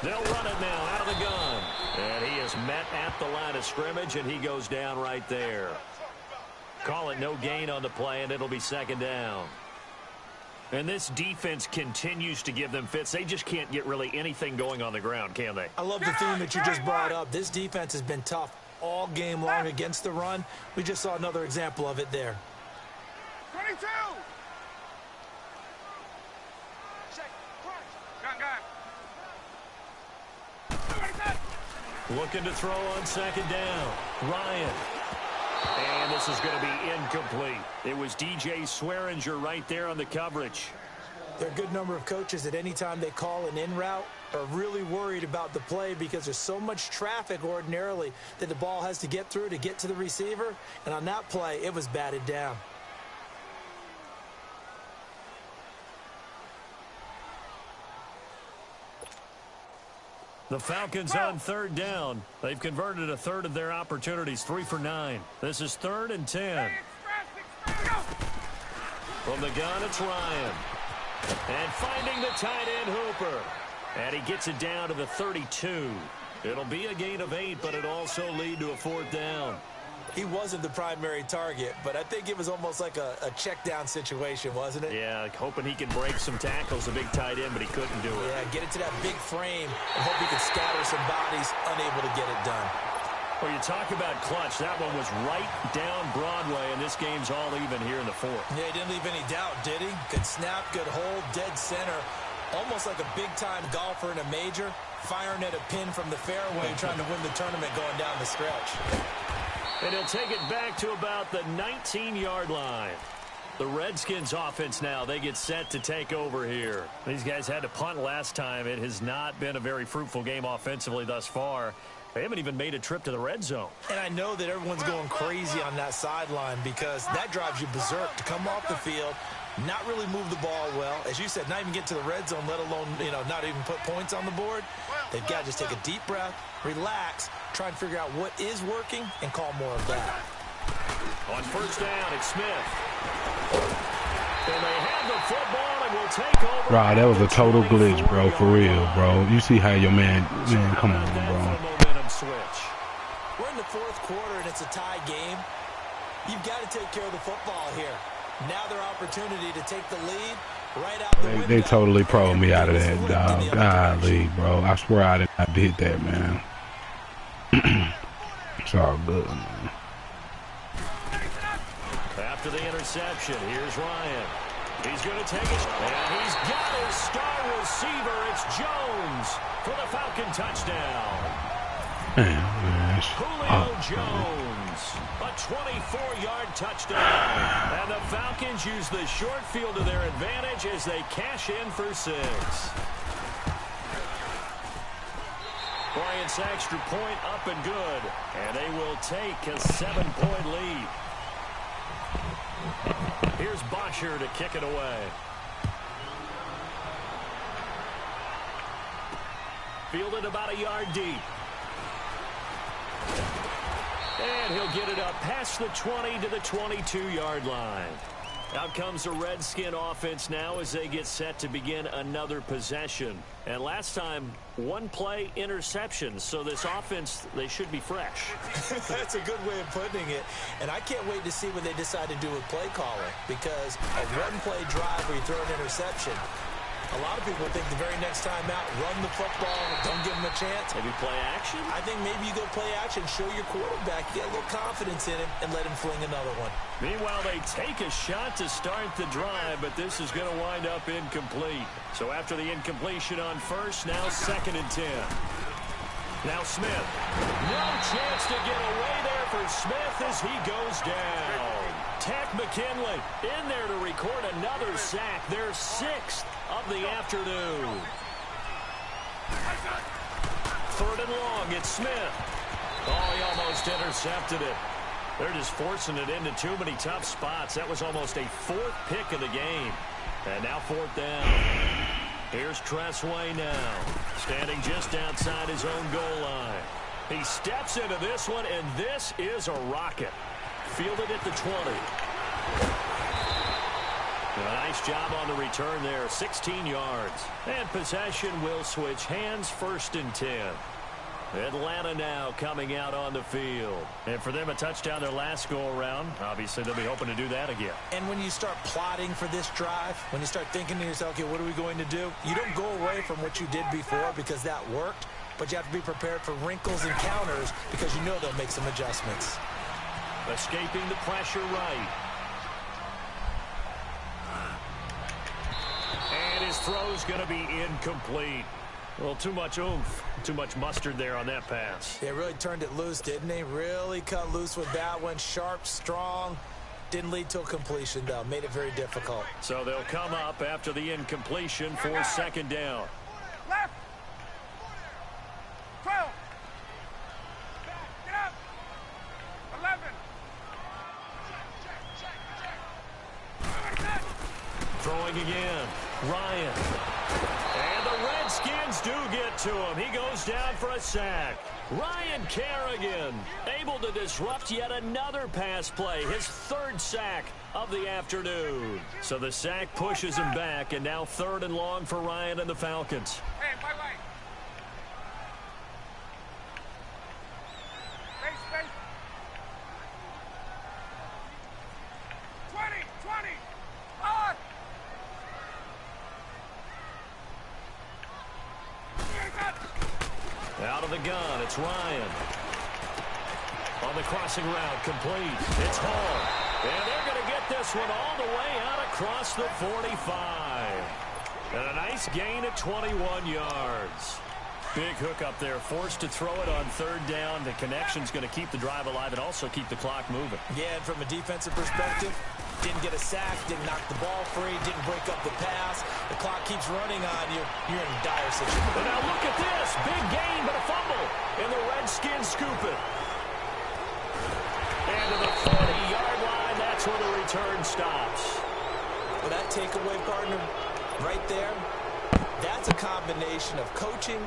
They'll run it now out of the gun. And he is met at the line of scrimmage, and he goes down right there. Call it no gain on the play, and it'll be 2nd down. And this defense continues to give them fits. They just can't get really anything going on the ground, can they? I love the theme that you just brought up. This defense has been tough all game long against the run. We just saw another example of it there. 22. Gun. Looking to throw on 2nd down. Ryan. And this is going to be incomplete. It was DJ Swearinger right there on the coverage. There are a good number of coaches that any time they call an in route are really worried about the play because there's so much traffic ordinarily that the ball has to get through to get to the receiver. And on that play, it was batted down. The Falcons on 3rd down. They've converted a 1/3 of their opportunities, 3 for 9. This is 3rd and 10. From the gun, it's Ryan. And finding the tight end Hooper. And he gets it down to the 32. It'll be a gain of 8, but it'll also lead to a 4th down. He wasn't the primary target, but I think it was almost like a check down situation, wasn't it? Yeah, hoping he can break some tackles, a big tight end, but he couldn't do it. Yeah, get it to that big frame and hope he can scatter some bodies, unable to get it done. Well, you talk about clutch. That one was right down Broadway, and this game's all even here in the 4th. Yeah, he didn't leave any doubt, did he? Good snap, good hold, dead center. Almost like a big-time golfer in a major, firing at a pin from the fairway, trying to win the tournament going down the stretch. And he'll take it back to about the 19-yard line. The Redskins offense now, they get set to take over here. These guys had to punt last time. It has not been a very fruitful game offensively thus far. They haven't even made a trip to the red zone. And I know that everyone's going crazy on that sideline because that drives you berserk to come off the field, not really move the ball well. As you said, not even get to the red zone, let alone, not even put points on the board. They've got to just take a deep breath, relax, try and figure out what is working, and call more of that. On 1st down, it's Smith. And they have the football and will take over. Right, that was a total glitch, bro, for real, bro. You see how your man, come on, bro. Switch. We're in the 4th quarter, and it's a tie game. You've got to take care of the football here. Now their opportunity to take the lead right out the window. They totally pro'd me out of that, dog. Golly, bro. I swear I did that, man. It's all good, man. After the interception, here's Ryan. He's going to take it, and he's got his star receiver. It's Jones for the Falcon touchdown. Man. Nice. Julio Jones, a 24-yard touchdown. And the Falcons use the short field to their advantage as they cash in for 6. Bryant's extra point up and good. And they will take a 7-point lead. Here's Bosher to kick it away. Fielded about a yard deep. And he'll get it up past the 20 to the 22-yard line. Out comes the Redskin offense now as they get set to begin another possession. And last time, 1-play interception. So this offense, they should be fresh. That's a good way of putting it. And I can't wait to see what they decide to do with play calling. Because a 1-play drive where you throw an interception, a lot of people think the very next time out, run the football, don't give them a chance. Maybe play action? I think maybe you go play action, show your quarterback, get a little confidence in him, and let him fling another one. Meanwhile, they take a shot to start the drive, but this is going to wind up incomplete. So after the incompletion on first, now 2nd and 10. Now Smith. No chance to get away there for Smith as he goes down. Tack McKinley in there to record another sack. Their 6th of the afternoon. 3rd and long. It's Smith. Oh, he almost intercepted it. They're just forcing it into too many tough spots. That was almost a 4th pick of the game. And now 4th down. Here's Tressway now, standing just outside his own goal line. He steps into this one, and this is a rocket. Fielded at the 20. A nice job on the return there, 16 yards. And possession will switch hands, 1st and 10. Atlanta now coming out on the field. And for them, a touchdown their last go-around. Obviously, they'll be hoping to do that again. And when you start plotting for this drive, when you start thinking to yourself, okay, what are we going to do? You don't go away from what you did before because that worked, but you have to be prepared for wrinkles and counters because you know they'll make some adjustments. Escaping the pressure right. And his throw's going to be incomplete. Well, too much oomph, too much mustard there on that pass. They really turned it loose, didn't they? Really cut loose with that one. Sharp, strong. Didn't lead to a completion, though. Made it very difficult. So they'll come up after the incompletion for 2nd down. Left. 12. Get up. 11. Throwing again. Ryan. And the Redskins do get to him. He goes down for a sack. Ryan Kerrigan able to disrupt yet another pass play. His 3rd sack of the afternoon. So the sack pushes him back, and now 3rd and long for Ryan and the Falcons. Hey, bye. Space. 20. On. Out of the gun, it's Ryan. On the crossing route, complete. It's Hall. And they're going to get this one all the way out across the 45. And a nice gain of 21 yards. Big hook up there, forced to throw it on 3rd down. The connection's going to keep the drive alive and also keep the clock moving. Yeah, and from a defensive perspective, didn't get a sack, didn't knock the ball free, didn't break up the pass. The clock keeps running on you. You're in a dire situation. But now look at this. Big gain, but a fumble. And the Redskins scoop it. And to the 40-yard line, that's where the return stops. Well, that takeaway, partner, right there, that's a combination of coaching,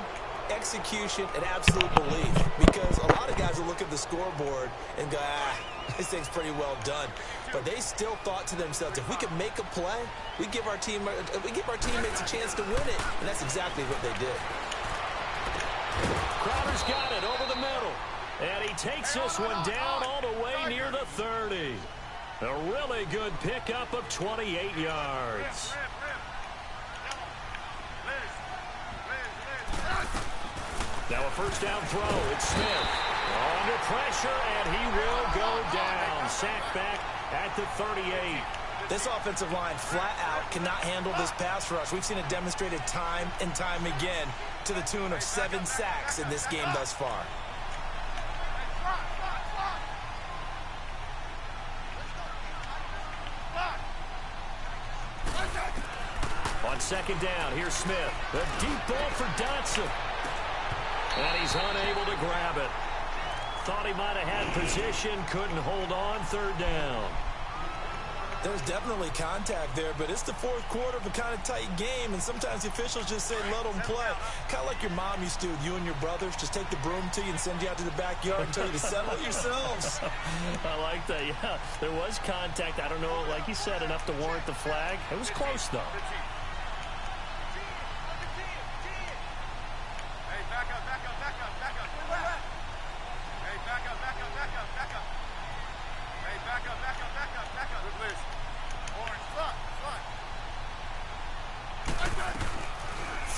execution, and absolute belief. Because a lot of guys will look at the scoreboard and go, this thing's pretty well done. But they still thought to themselves, if we can make a play, we give our teammates a chance to win it. And that's exactly what they did. Crowder's got it over the middle. And he takes this one down all the way near the 30. A really good pickup of 28 yards. Now a 1st down throw. It's Smith. Under pressure, and he will go down. Sacked back at the 38. This offensive line flat out cannot handle this pass rush. We've seen it demonstrated time and time again to the tune of 7 sacks in this game thus far. On second down, here's Smith. A deep ball for Dotson. And he's unable to grab it. Thought he might have had position, couldn't hold on, third down. There's definitely contact there, but it's the fourth quarter of a kind of tight game, and sometimes the officials just say, let them play. Kind of like your mom used to, you and your brothers, just take the broom to you and send you out to the backyard and tell you to settle it yourselves. I like that, yeah. There was contact. I don't know, like you said, enough to warrant the flag. It was close, though.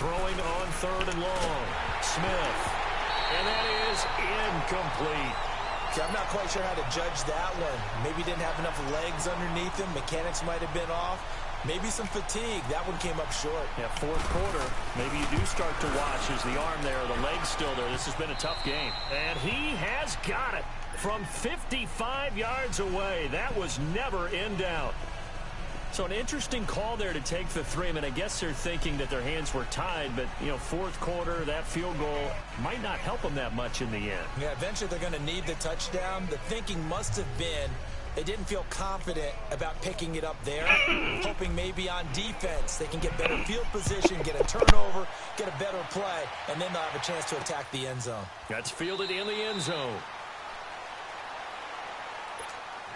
Throwing on third and long. Smith. And that is incomplete. See, I'm not quite sure how to judge that one. Maybe didn't have enough legs underneath him. Mechanics might have been off. Maybe some fatigue. That one came up short. Yeah, fourth quarter. Maybe you do start to watch. Is the arm there, the leg's still there. This has been a tough game. And he has got it from 55 yards away. That was never in doubt. So an interesting call there to take the three. I mean, I guess they're thinking that their hands were tied, but, you know, fourth quarter, that field goal might not help them that much in the end. Yeah, eventually they're going to need the touchdown. The thinking must have been they didn't feel confident about picking it up there, hoping maybe on defense they can get better field position, get a turnover, get a better play, and then they'll have a chance to attack the end zone. That's fielded in the end zone.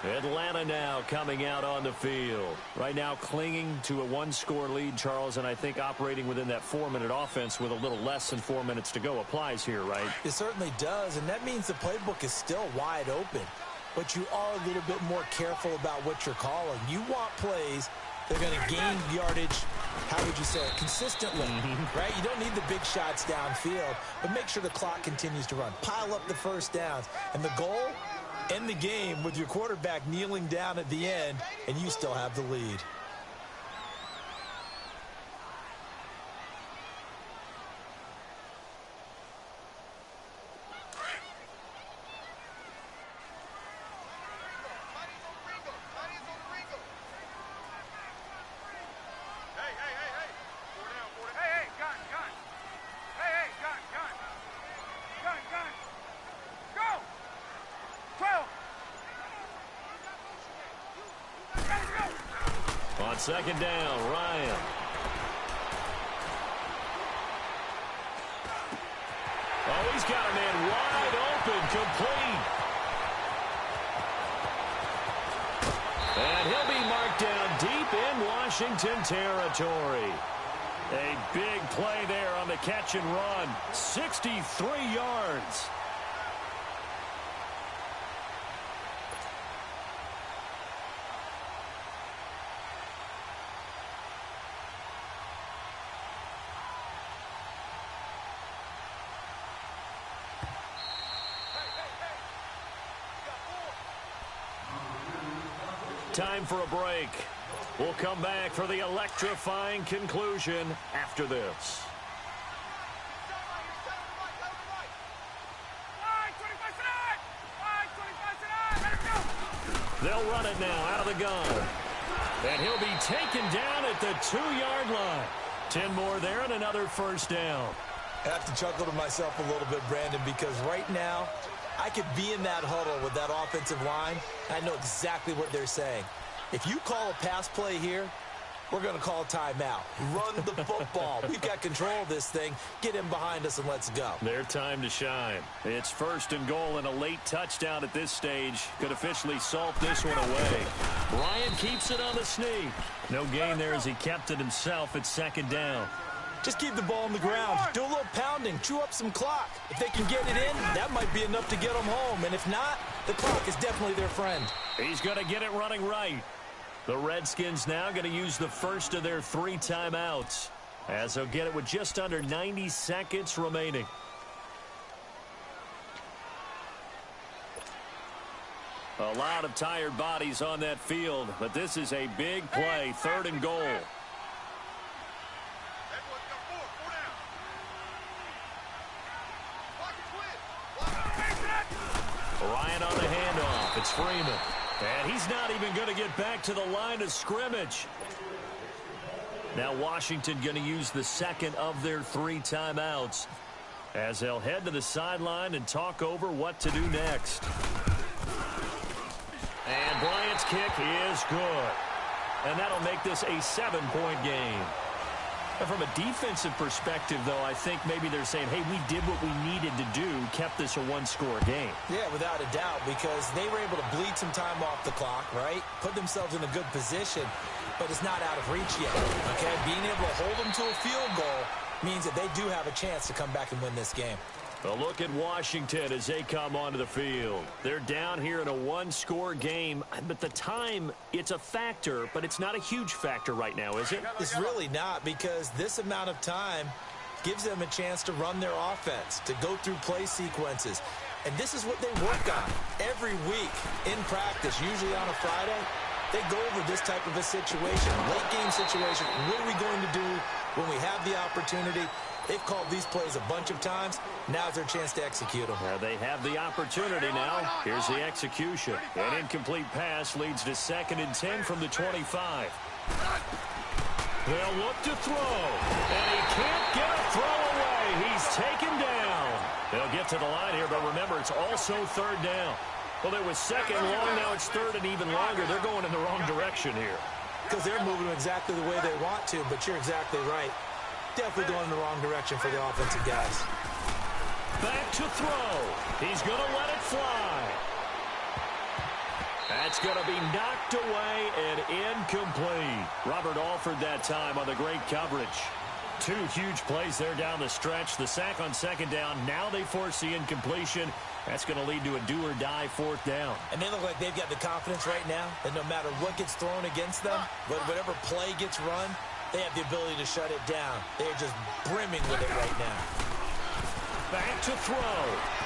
Atlanta now coming out on the field. Right now clinging to a one-score lead, Charles, and I think operating within that 4-minute offense with a little less than 4 minutes to go applies here, right? It certainly does, and that means the playbook is still wide open. But you are a little bit more careful about what you're calling. You want plays that are going to gain yardage, how would you say it, consistently, right? You don't need the big shots downfield, but make sure the clock continues to run. Pile up the first downs. And the goal? End the game with your quarterback kneeling down at the end, and you still have the lead. On second down, Ryan. Oh, he's got a man wide open, complete. And he'll be marked down deep in Washington territory. A big play there on the catch and run. 63 yards. Time for a break. We'll come back for the electrifying conclusion after this. They'll run it now out of the gun. And he'll be taken down at the 2-yard line. 10 more there and another first down. I have to chuckle to myself a little bit, Brandon, because right now I could be in that huddle with that offensive line. I know exactly what they're saying. If you call a pass play here, we're going to call a timeout. Run the football. We've got control of this thing. Get him behind us and let's go. Their time to shine. It's first and goal, and a late touchdown at this stage could officially salt this one away. Ryan keeps it on the sneak. No gain there as he kept it himself at second down. Just keep the ball on the ground. Do a little pounding. Chew up some clock. If they can get it in, that might be enough to get them home. And if not, the clock is definitely their friend. He's going to get it running right. The Redskins now going to use the first of their 3 timeouts, as they'll get it with just under 90 seconds remaining. A lot of tired bodies on that field, but this is a big play, third and goal. Ryan on the handoff. It's Freeman. And he's not even going to get back to the line of scrimmage. Now Washington going to use the second of their 3 timeouts as they'll head to the sideline and talk over what to do next. And Bryant's kick is good. And that'll make this a 7-point game. And from a defensive perspective, though, I think maybe they're saying, hey, we did what we needed to do, kept this a 1-score game. Yeah, without a doubt, because they were able to bleed some time off the clock, right? Put themselves in a good position, but it's not out of reach yet, okay? Being able to hold them to a field goal means that they do have a chance to come back and win this game. A look at Washington as they come onto the field. They're down here in a 1-score game, but the time, it's a factor, but it's not a huge factor right now, is it? It's really not, because this amount of time gives them a chance to run their offense, to go through play sequences. And this is what they work on every week in practice, usually on a Friday. They go over this type of a situation, late game situation. What are we going to do when we have the opportunity? They've called these plays a bunch of times. Now's their chance to execute them. They have the opportunity now. Here's the execution. An incomplete pass leads to 2nd and 10 from the 25. They'll look to throw. And he can't get a throw away. He's taken down. They'll get to the line here, but remember, it's also 3rd down. Well, it was 2nd long. Now it's 3rd and even longer. They're going in the wrong direction here. Because they're moving exactly the way they want to, but you're exactly right. Definitely going in the wrong direction for the offensive guys. Back to throw. He's going to let it fly. That's going to be knocked away and incomplete. Robert Alford that time on the great coverage. 2 huge plays there down the stretch. The sack on 2nd down. Now they force the incompletion. That's going to lead to a do-or-die 4th down. And they look like they've got the confidence right now that no matter what gets thrown against them, whatever play gets run, they have the ability to shut it down. They're just brimming with it right now. Back to throw.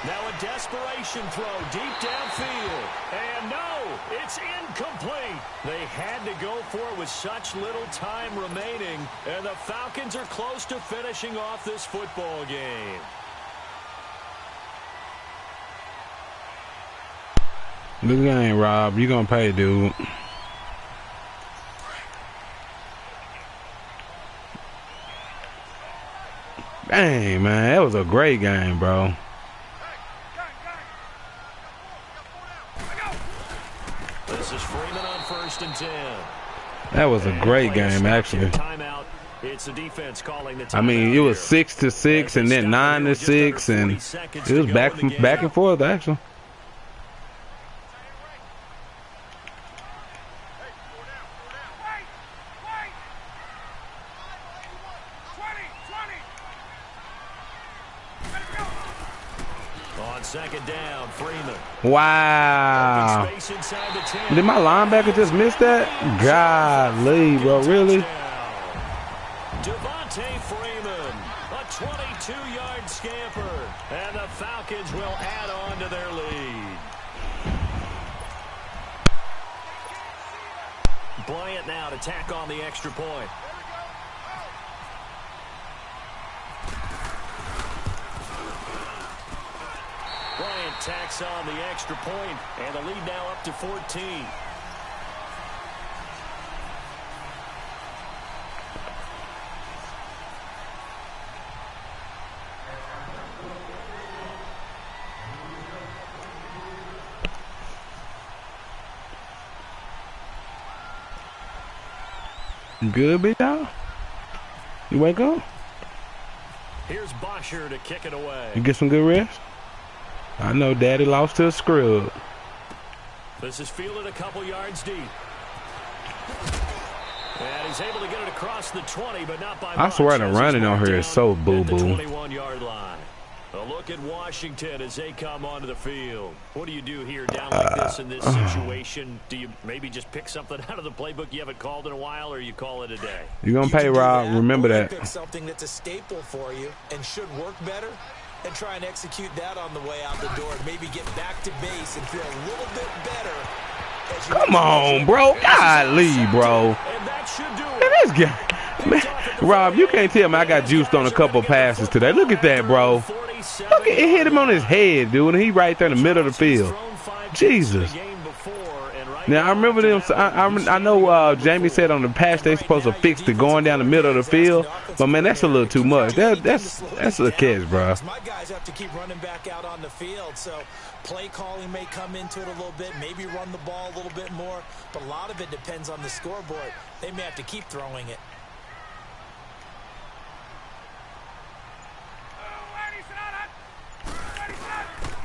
Now a desperation throw deep downfield. And no, it's incomplete. They had to go for it with such little time remaining. And the Falcons are close to finishing off this football game. Good game, Rob. You gonna pay, dude. Dang, man, that was a great game, bro. This is Freeman on 1st and 10. That was a great game, actually. Timeout. It's the defense calling the timeout. I mean, it was 6-6 and then 9-6, and it was back and forth, actually. On 2nd down, Freeman. Wow. Did my linebacker just miss that? Golly, bro, really? Devontae Freeman, a 22-yard scamper, and the Falcons will add on to their lead. Bryant now to tack on the extra point. Bryant tacks on the extra point, and the lead now up to 14. You good, big dog? You wake up? Here's Bosher to kick it away. You get some good rest? I know Daddy lost to a scrub. This is fielded a couple yards deep. And he's able to get it across the 20, but not by much. I swear the running on here is so boo-boo. 21-yard line. A look at Washington as they come onto the field. What do you do here down like this in this situation? Do you maybe just pick something out of the playbook you haven't called in a while, or you call it a day? You're going to pay, Rob. Remember that. Pick something that's a staple for you and should work better, and try and execute that on the way out the door and maybe get back to base and feel a little bit better. Come on, bro. Golly, bro. And that should do it. Man, this guy. Man, Rob, you can't tell me I got juiced on a couple passes today. Look at that, bro. Look, it hit him on his head, dude, and he right there in the middle of the field. 5 Jesus. game before, and right Now I remember them. I know Jamie said on the patch they supposed to fix the going down the middle of the field, but man, that's a little too much. That's a catch, bro. My guys have to keep running back out on the field, so play calling may come into it a little bit, maybe run the ball a little bit more, but a lot of it depends on the scoreboard. They may have to keep throwing it.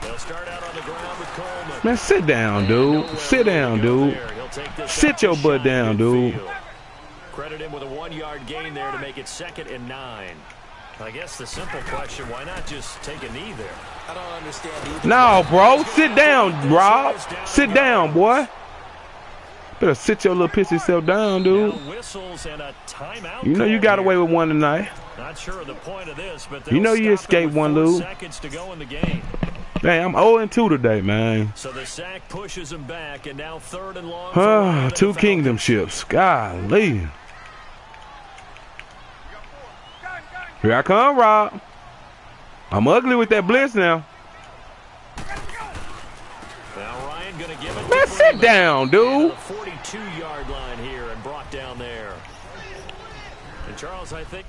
They'll start out on the ground with Coleman. Man, sit down, dude. Sit down, dude. Sit your butt down, dude. Credit him with a 1-yard gain there to make it 2nd and 9. I guess the simple question, why not just take a knee there? I don't understand either. No, bro. Sit down, Rob. Sit down, boy. Better sit your little pissy self down, dude. Whistles and a timeout. You know you got away with one tonight. Not sure of the point of this, but you know you escaped one, Lou. Seconds to go in the game. Hey, I'm 0-2 today, man. So the sack pushes him back, and now 3rd and long. 2 kingdom ships. Golly. Here I come, Rob. I'm ugly with that blitz now. Now Ryan gonna give it. Man, sit down, dude. The 42-yard line here and brought down there. And Charles, I think